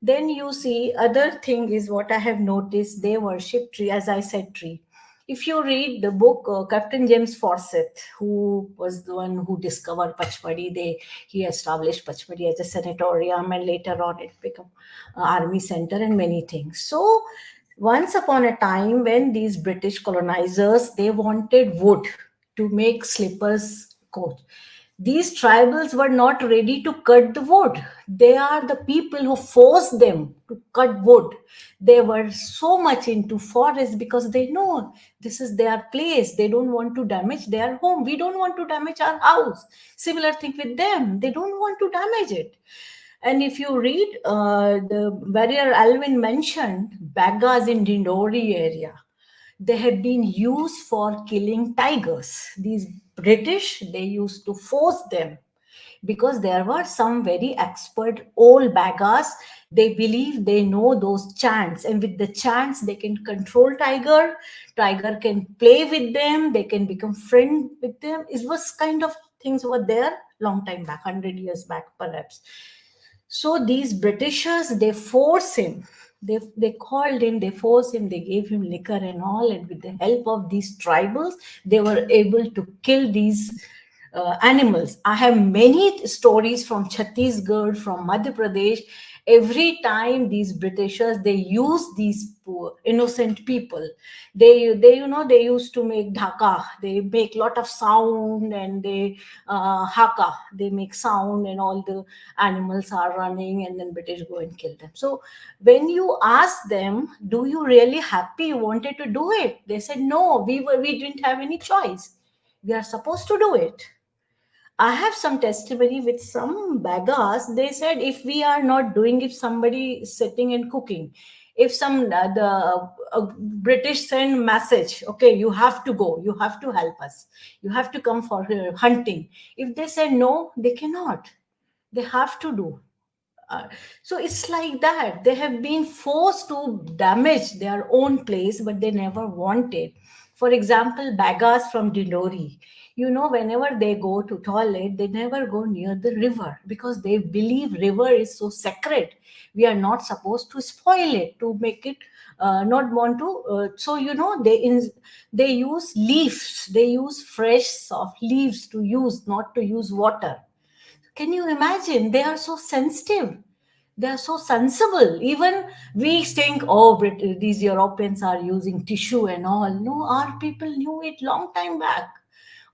Then you see, other thing is what I have noticed, they worship tree, as I said, tree. If you read the book, Captain James Fawcett, who was the one who discovered Pachmadi, he established Pachmadi as a sanatorium, and later on it became army center and many things. So once upon a time, when these British colonizers, they wanted wood to make slippers, coat, these tribals were not ready to cut the wood. They are the people who forced them to cut wood. They were so much into forest because they know this is their place. They don't want to damage their home. We don't want to damage our house. Similar thing with them. They don't want to damage it. And if you read the Barrier Alvin mentioned Bagas in Dindori area, they have been used for killing tigers. These British, they used to force them because there were some very expert old bagas. They believe they know those chants, and with the chants they can control tiger can play with them, they can become friend with them. It was kind of things were there long time back, 100 years back perhaps. So these Britishers, they force him. They called him, they forced him, they gave him liquor and all, and with the help of these tribals, they were able to kill these animals. I have many stories from Chhattisgarh, from Madhya Pradesh. Every time these Britishers, they use these poor innocent people. They they used to make dhaka. They make lot of sound, and they haka. They make sound, and all the animals are running, and then British go and kill them. So when you ask them, do you really happy you wanted to do it, they said no, we didn't have any choice, we are supposed to do it. I have some testimony with some bagas. They said if we are not doing, if somebody is sitting and cooking, if some the British send message, okay, you have to go, you have to help us, you have to come for hunting. If they say no, they cannot. They have to do. Uh, so it's like that. They have been forced to damage their own place, but they never wanted. For example, Bagas from Dindori, whenever they go to toilet, they never go near the river because they believe river is so sacred. We are not supposed to spoil it, to make it not want to. So they use leaves. They use fresh soft leaves to use, not to use water. Can you imagine? They are so sensitive. They are so sensible. Even we think, oh, these Europeans are using tissue and all. No, our people knew it long time back.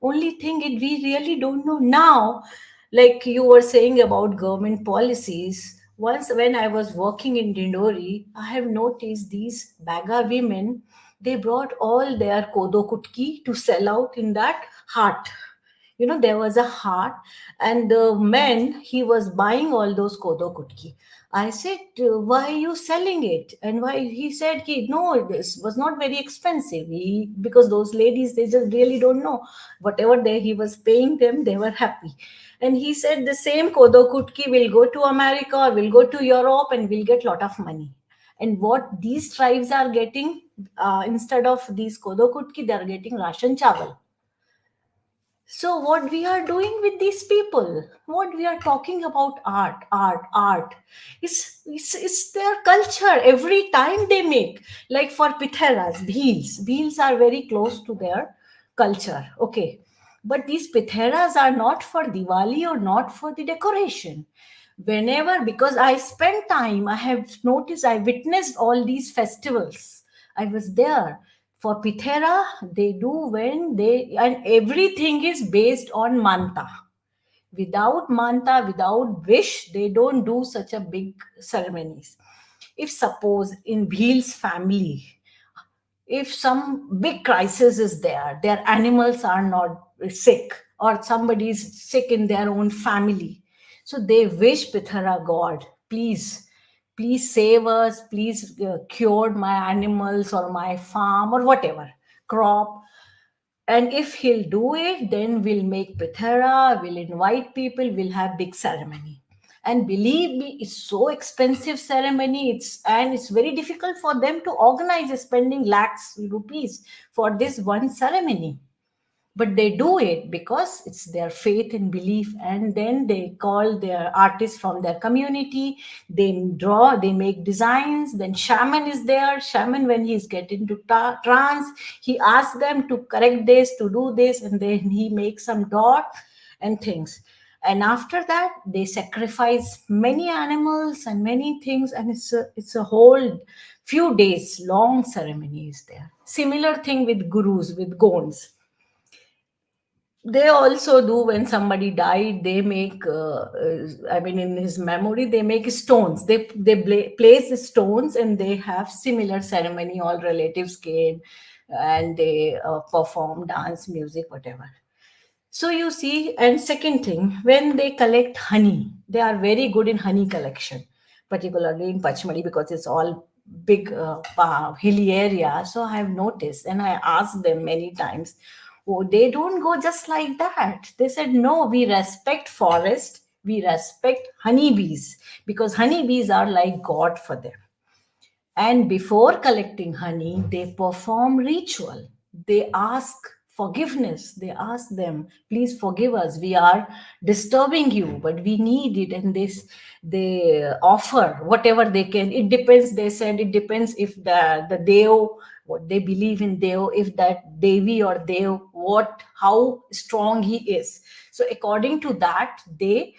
Only thing we really don't know now. Like you were saying about government policies. Once when I was working in Dindori, I have noticed these Baga women, they brought all their kodo kutki to sell out in that hut. There was a hut, and the man, he was buying all those kodo kutki. I said, why are you selling it? And why? He said, no, this was not very expensive. Because those ladies, they just really don't know. Whatever he was paying them, they were happy. And he said the same kodo kutki will go to America, or will go to Europe, and will get lot of money. And what these tribes are getting, instead of these kodo kutki, they are getting ration chawal. So what we are doing with these people, what we are talking about, art, it's their culture. Every time they make, like for pitheras, bheels are very close to their culture. Okay. But these pitheras are not for Diwali or not for the decoration. Whenever, because I spent time, I have noticed, I witnessed all these festivals. I was there. For Pithera, they do when they, and everything is based on manta. Without manta, without wish, they don't do such a big ceremonies. If suppose in Bheel's family, if some big crisis is there, their animals are not sick, or somebody is sick in their own family, so they wish Pithara God, please save us, please cure my animals or my farm or whatever crop. And if he'll do it, then we'll make Pithara, we'll invite people, we'll have big ceremony. And believe me, it's so expensive ceremony. It's very difficult for them to organize, spending lakhs rupees for this one ceremony. But they do it because it's their faith and belief. And then they call their artists from their community, they draw, they make designs. Then shaman is there. Shaman, when he's get into trance, he asks them to correct this, to do this, and then he makes some dot and things. And after that, they sacrifice many animals and many things, and it's a whole few days long ceremony is there. Similar thing with gurus, with gonds. They also do, when somebody died, they make in his memory, they make stones. They place the stones, and they have similar ceremony. All relatives came, and they perform dance, music, whatever. So you see. And second thing, when they collect honey, they are very good in honey collection, particularly in Pachmadi, because it's all big hilly area. So I have noticed, and I asked them many times, oh, they don't go just like that. They said, no, we respect forest, we respect honeybees, because honeybees are like God for them. And before collecting honey, they perform ritual. They ask forgiveness. They ask them, please forgive us. We are disturbing you, but we need it. And this, they offer whatever they can. It depends. They said it depends if the Deo, what they believe in Deo, if that Devi or Deo, what, how strong he is. So according to that, they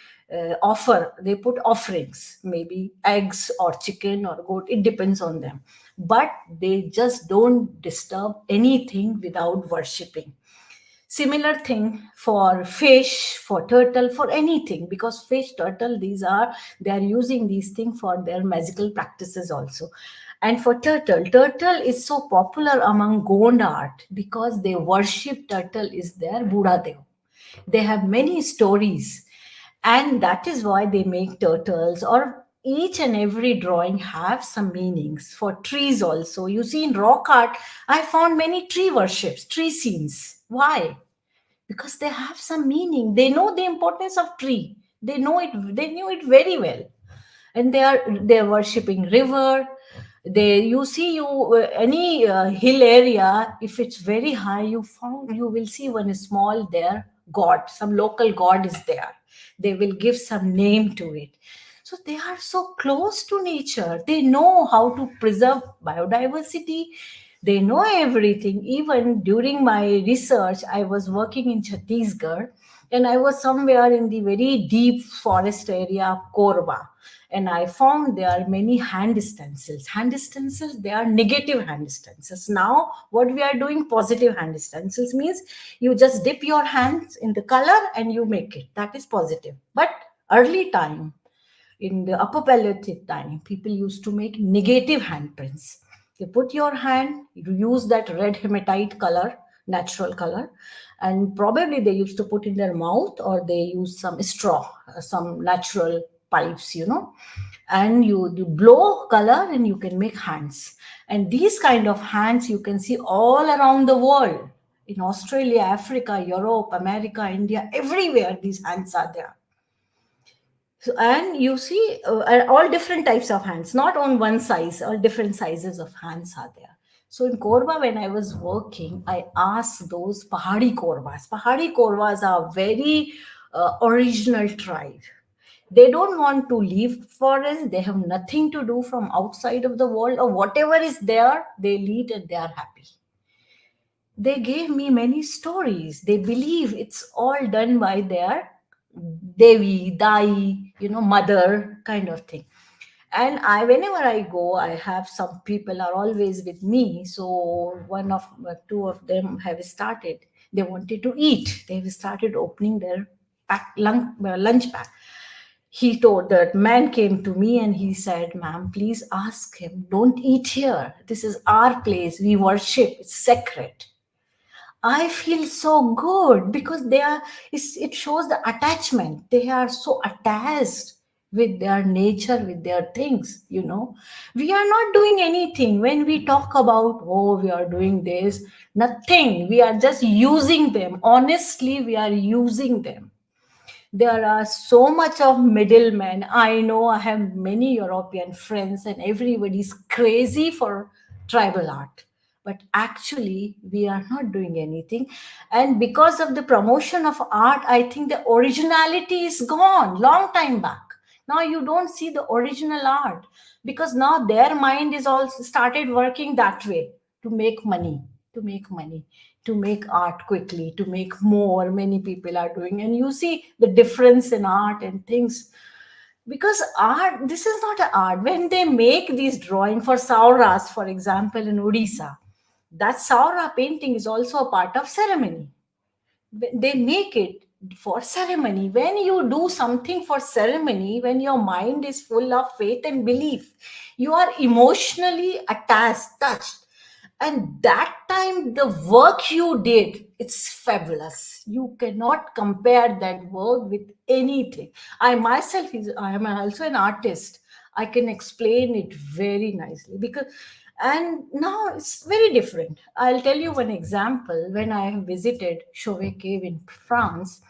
put offerings, maybe eggs or chicken or goat, it depends on them, but they just don't disturb anything without worshipping. Similar thing for fish, for turtle, for anything, because fish, turtle, they are using these things for their magical practices also. And for turtle is so popular among Gond art because they worship turtle is their Buddha Dev. They have many stories, and that is why they make turtles, or each and every drawing have some meanings. For trees also, you see in rock art, I found many tree worships, tree scenes. Why? Because they have some meaning. They know the importance of tree, they knew it very well. And they're worshipping river. They, you see, you any hill area, if it's very high, you will see one small there god, some local god is there. They will give some name to it. So they are so close to nature. They know how to preserve biodiversity. They know everything. Even during my research, I was working in Chhattisgarh, and I was somewhere in the very deep forest area of Korba, and I found there are many hand stencils. Hand stencils, they are negative hand stencils. Now, what we are doing, positive hand stencils, means you just dip your hands in the color and you make it. That is positive. But early time, in the Upper Paleolithic time, people used to make negative handprints. You put your hand, you use that red hematite color, natural color, and probably they used to put in their mouth, or they use some straw, some natural pipes, and you blow color and you can make hands. And these kind of hands you can see all around the world. In Australia, Africa, Europe, America, India, everywhere these hands are there. So, and you see all different types of hands, not on one size, all different sizes of hands are there. So in Korba, when I was working, I asked those Pahadi Korvas. Pahadi Korvas are very original tribe. They don't want to leave forest. They have nothing to do from outside of the world, or whatever is there, they lead and they are happy. They gave me many stories. They believe it's all done by their Devi, Dai, mother kind of thing. And whenever I go, I have some people are always with me. So two of them have started. They wanted to eat. They have started opening their lunch pack. He told, that man came to me and he said, ma'am, please ask him, don't eat here. This is our place. We worship. It's sacred. I feel so good because it shows the attachment. They are so attached with their nature, with their things, We are not doing anything. When we talk about, oh, we are doing this, nothing. We are just using them. Honestly, we are using them. There are so much of middlemen. I know I have many European friends and everybody's crazy for tribal art. But actually, we are not doing anything. And because of the promotion of art, I think the originality is gone long time back. Now you don't see the original art because now their mind is also started working that way to make money, to make money, to make art quickly, to make more. Many people are doing, and you see the difference in art and things. Because art, this is not an art. When they make these drawing for Sauras, for example, in Odisha, that Saura painting is also a part of ceremony. They make it for ceremony. When you do something for ceremony, when your mind is full of faith and belief, you are emotionally attached, touched. And that time, the work you did, it's fabulous. You cannot compare that work with anything. I myself, I am also an artist. I can explain it very nicely, because and now it's very different. I'll tell you one example. When I have visited Chauvet Cave in France,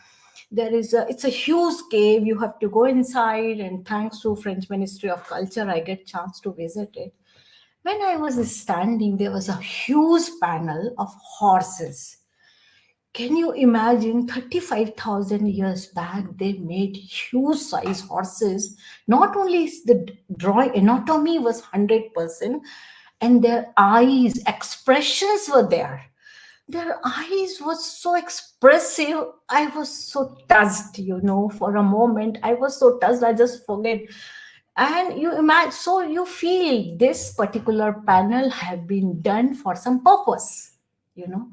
it's a huge cave. You have to go inside, and thanks to French Ministry of Culture, I get chance to visit it. When I was standing, there was a huge panel of horses. Can you imagine 35,000 years back, they made huge size horses? Not only is the drawing anatomy was 100%, and their eyes, expressions were there. Their eyes was so expressive. I was so touched, for a moment. I was so touched, I just forget. And you imagine, so you feel this particular panel have been done for some purpose, you know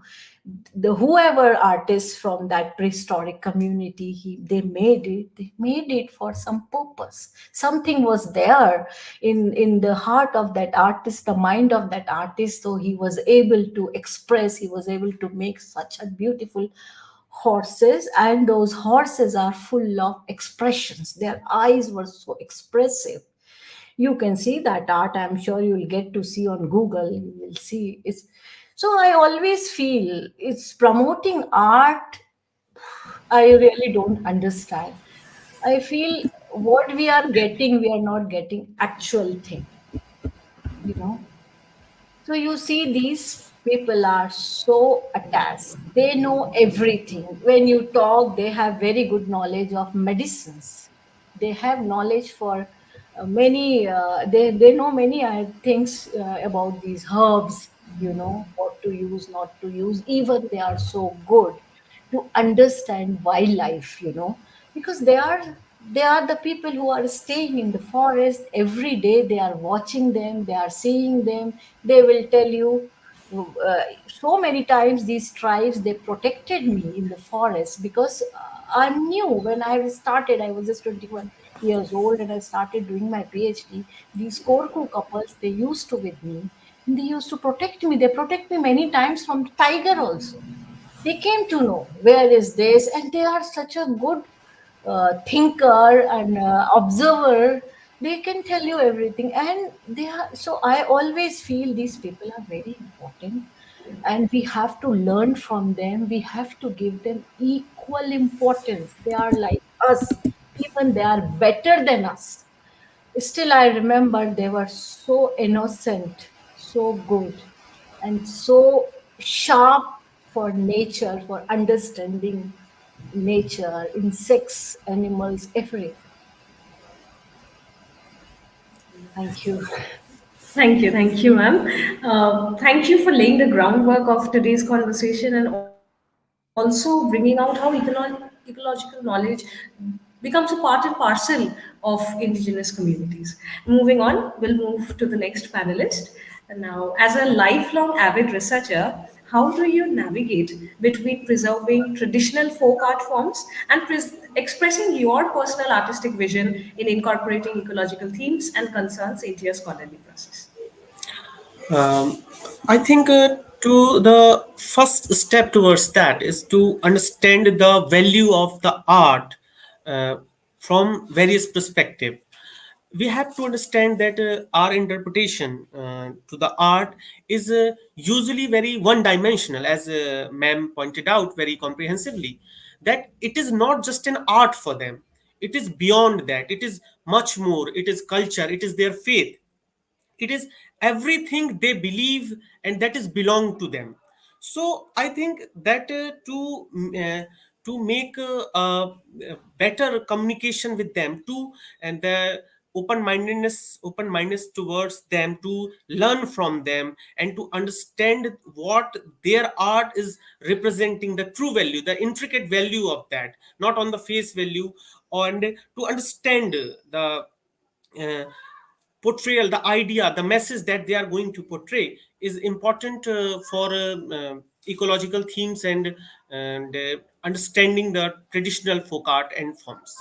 the whoever artist from that prehistoric community, they made it for some purpose. Something was there in the heart of that artist, the mind of that artist, so he was able to express, he was able to make such a beautiful horses. And those horses are full of expressions, their eyes were so expressive. You can see that art, I'm sure you will get to see on Google, you will see it's. So I always feel it's promoting art. I really don't understand. I feel what we are not getting actual thing, you know so you see, these people are so attached. They know everything. When you talk, they have very good knowledge of medicines. They have knowledge for they know many things about these herbs, what to use, not to use. Even they are so good to understand wildlife, because they are the people who are staying in the forest every day. They are watching them, they are seeing them. They will tell you, so many times these tribes, they protected me in the forest, because I'm new. When I started, I was just 21 years old, and I started doing my PhD. These Korku couples, they used to with me, and they used to protect me. They protect me many times from tiger also. They came to know where is this, and they are such a good thinker and observer. They can tell you everything, and they are. So I always feel these people are very important, and we have to learn from them. We have to give them equal importance. They are like us, even they are better than us. Still, I remember they were so innocent, so good, and so sharp for nature, for understanding nature, insects, animals, everything. Thank you. Thank you, ma'am. Thank you for laying the groundwork of today's conversation and also bringing out how ecological knowledge becomes a part and parcel of indigenous communities. Moving on, we'll move to the next panelist. Now, as a lifelong avid researcher, how do you navigate between preserving traditional folk art forms and expressing your personal artistic vision in incorporating ecological themes and concerns into your scholarly process? Um, I think to the first step towards that is to understand the value of the art uh, from various perspectives. We have to understand that our interpretation to the art is usually very one dimensional, as ma'am pointed out very comprehensively, that it is not just an art for them. It is beyond that. It is much more. It is culture. It is their faith. It is everything they believe, and that is belong to them. So I think that to make a better communication with them, to and the open mindedness towards them, to learn from them and to understand what their art is representing, the true value, the intricate value of that, not on the face value, and to understand the uh, portrayal, the idea, the message that they are going to portray is important for ecological themes and understanding the traditional folk art and forms.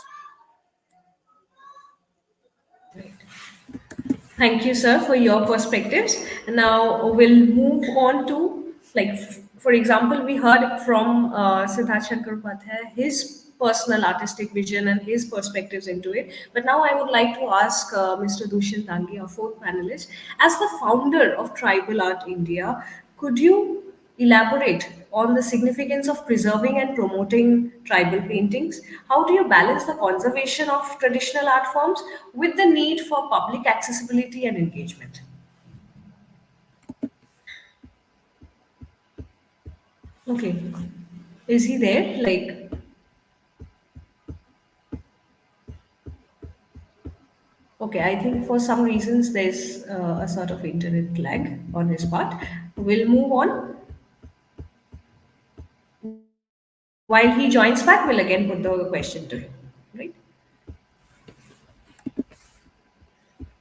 Thank you, sir, for your perspectives. Now we'll move on to, like, for example, we heard from Siddharth Shankar Upadhyay his personal artistic vision and his perspectives into it. But now I would like to ask Mr. Dushyant Dangi, our fourth panelist, as the founder of Tribal Art India, could you elaborate on the significance of preserving and promoting tribal paintings? How do you balance the conservation of traditional art forms with the need for public accessibility and engagement? Okay. Is he there? Like, okay, I think for some reasons there's a sort of internet lag on his part. We'll move on. While he joins back, we'll again put the question to him. Right?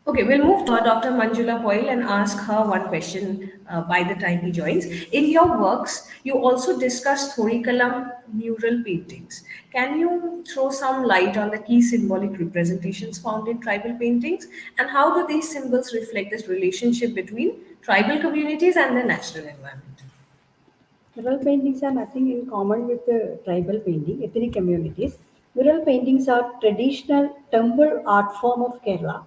Okay, we'll move to Dr. Manjula Poyil and ask her one question by the time he joins. In your works, you also discuss Thorikalam mural paintings. Can you throw some light on the key symbolic representations found in tribal paintings, and how do these symbols reflect this relationship between tribal communities and their natural environment? Mural paintings are nothing in common with the tribal painting, ethnic communities. Mural paintings are traditional temple art form of Kerala,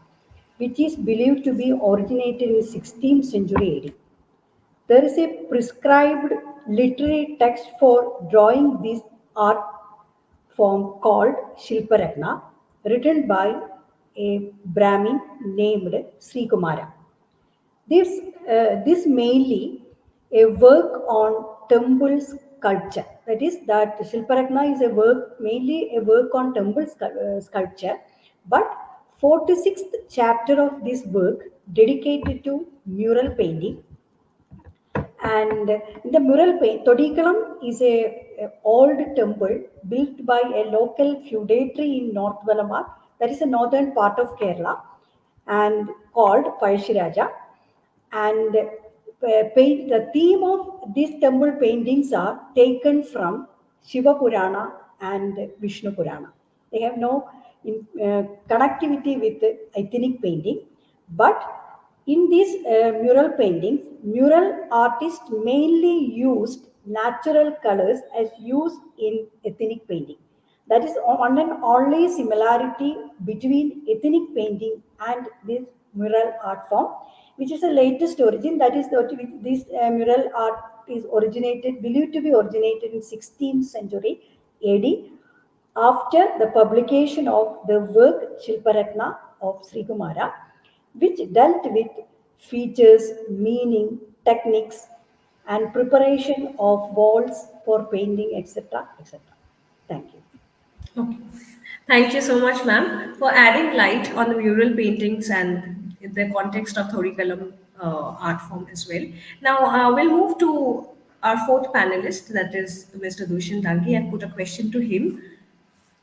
which is believed to be originated in 16th century AD. There is a prescribed literary text for drawing this art form called Shilparagna, written by a Brahmin named Sri Kumara. This mainly a work on temple sculpture. That is, that Shilparagna is a work mainly a work on temple sculpture, but 46th chapter of this work dedicated to mural painting. And the mural paint, Todikalam is a old temple built by a local feudatory in North Valamar, that is the northern part of Kerala, and called Payashiraja. And the theme of these temple paintings are taken from Shiva Purana and Vishnu Purana. They have no connectivity with ethnic painting, but in these mural paintings, mural artists mainly used natural colors as used in ethnic painting. That is one and only similarity between ethnic painting and this mural art form, which is the latest origin. That is, this mural art is originated, believed to be originated in 16th century AD, after the publication of the work Shilparatna of Sri Kumara, which dealt with features, meaning, techniques, and preparation of walls for painting, etc. etc. Thank you. Okay. Thank you so much, ma'am, for adding light on the mural paintings and the context of Thorikalam art form as well. Now, we'll move to our fourth panelist, that is Mr. Dushyant Dangi, and put a question to him.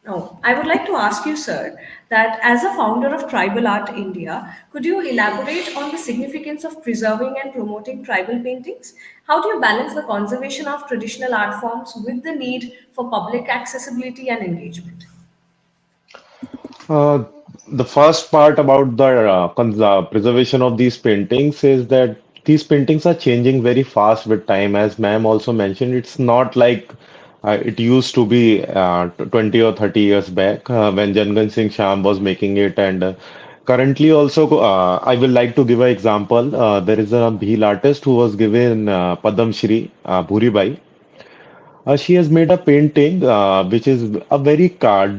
Now, I would like to ask you, sir, that as a founder of Tribal Art India, could you elaborate on the significance of preserving and promoting tribal paintings? How do you balance the conservation of traditional art forms with the need for public accessibility and engagement? Uh, the first part about the preservation of these paintings is that these paintings are changing very fast with time. As ma'am also mentioned, it's not like it used to be 20 or 30 years back when Jangan Singh Sham was making it. And currently also, I will like to give an example. There is a Bhil artist who was given Padam Shri, Bhuri Bai. She has made a painting which is a very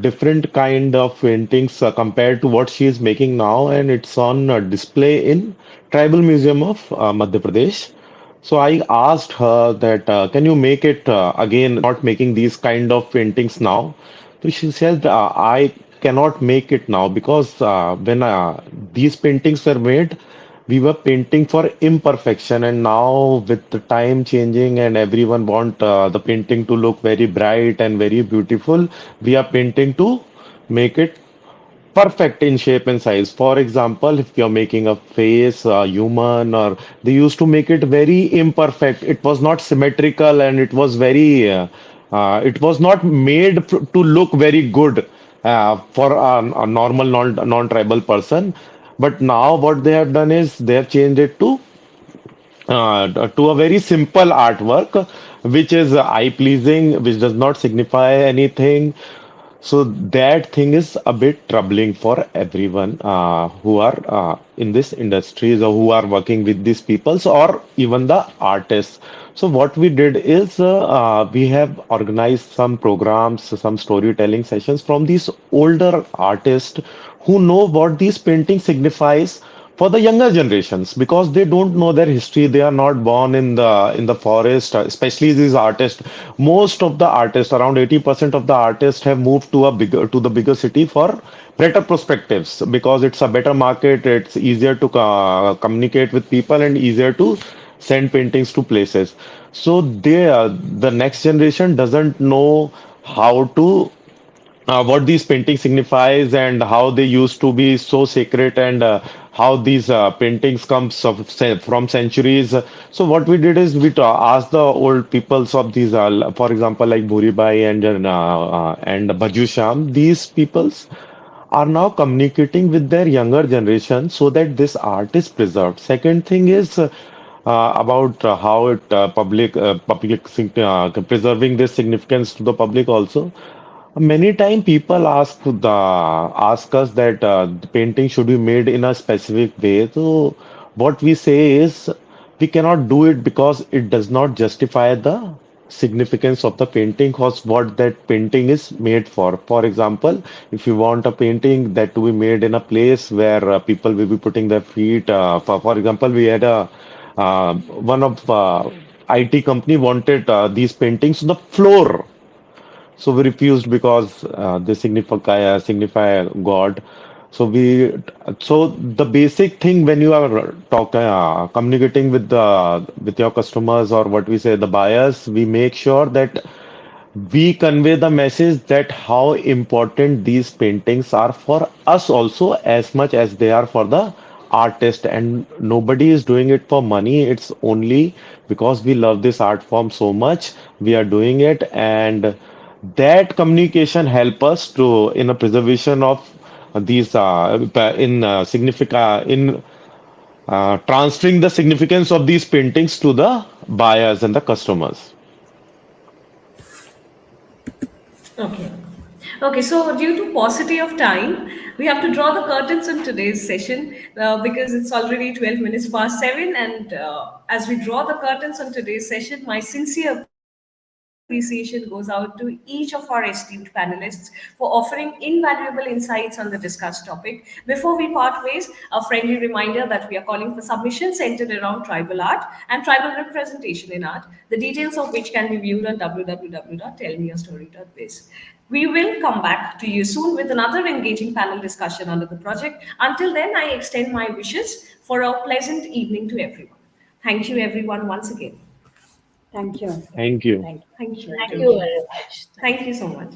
different kind of paintings compared to what she is making now, and it's on display in Tribal Museum of Madhya Pradesh. So I asked her that can you make it again, not making these kind of paintings now? So she said I cannot make it now because when these paintings were made, we were painting for imperfection, and now with the time changing and everyone want the painting to look very bright and very beautiful, we are painting to make it perfect in shape and size. For example, if you're making a face, human, or they used to make it very imperfect. It was not symmetrical and it was very, it was not made to look very good for a normal non-tribal person. But now what they have done is they have changed it to a very simple artwork, which is eye pleasing, which does not signify anything, So that thing is a bit troubling for everyone who are in this industries or who are working with these peoples or even the artists. So what we did is we have organized some programs, some storytelling sessions from these older artists who know what these paintings signifies for the younger generations because they don't know their history. They are not born in the forest, especially these artists. Most of the artists, around 80% of the artists, have moved to a bigger to the bigger city for better perspectives because it's a better market. It's easier to communicate with people and easier to send paintings to places. So the next generation doesn't know how to what these paintings signifies and how they used to be so sacred and how these paintings comes from centuries. So what we did is we asked the old peoples of these, for example, like Bhuribai and Bhajusham. These peoples are now communicating with their younger generation so that this art is preserved. Second thing is about how it preserving this significance to the public also. Many time people ask us that the painting should be made in a specific way. So what we say is we cannot do it because it does not justify the significance of the painting because what that painting is made for. For example, if you want a painting that to be made in a place where people will be putting their feet, for example, we had a one of IT company wanted these paintings on the floor, so we refused because they signify God. So so the basic thing when you are communicating with with your customers or what we say the buyers, we make sure that we convey the message that how important these paintings are for us also as much as they are for the artist, and nobody is doing it for money. It's only because we love this art form so much we are doing it, and that communication help us to in a preservation of these in significant in transferring the significance of these paintings to the buyers and the customers. Okay. Okay, so due to paucity of time, we have to draw the curtains on today's session because it's already 12 minutes past 7. And as we draw the curtains on today's session, my sincere appreciation goes out to each of our esteemed panelists for offering invaluable insights on the discussed topic. Before we part ways, a friendly reminder that we are calling for submissions centered around tribal art and tribal representation in art, the details of which can be viewed on www.tellmeastory.biz. We will come back to you soon with another engaging panel discussion under the project. Until then, I extend my wishes for a pleasant evening to everyone. Thank you, everyone, once again. Thank you. Thank you. Thank you. Thank you. Thank Thank you you. very much. Thank you so much.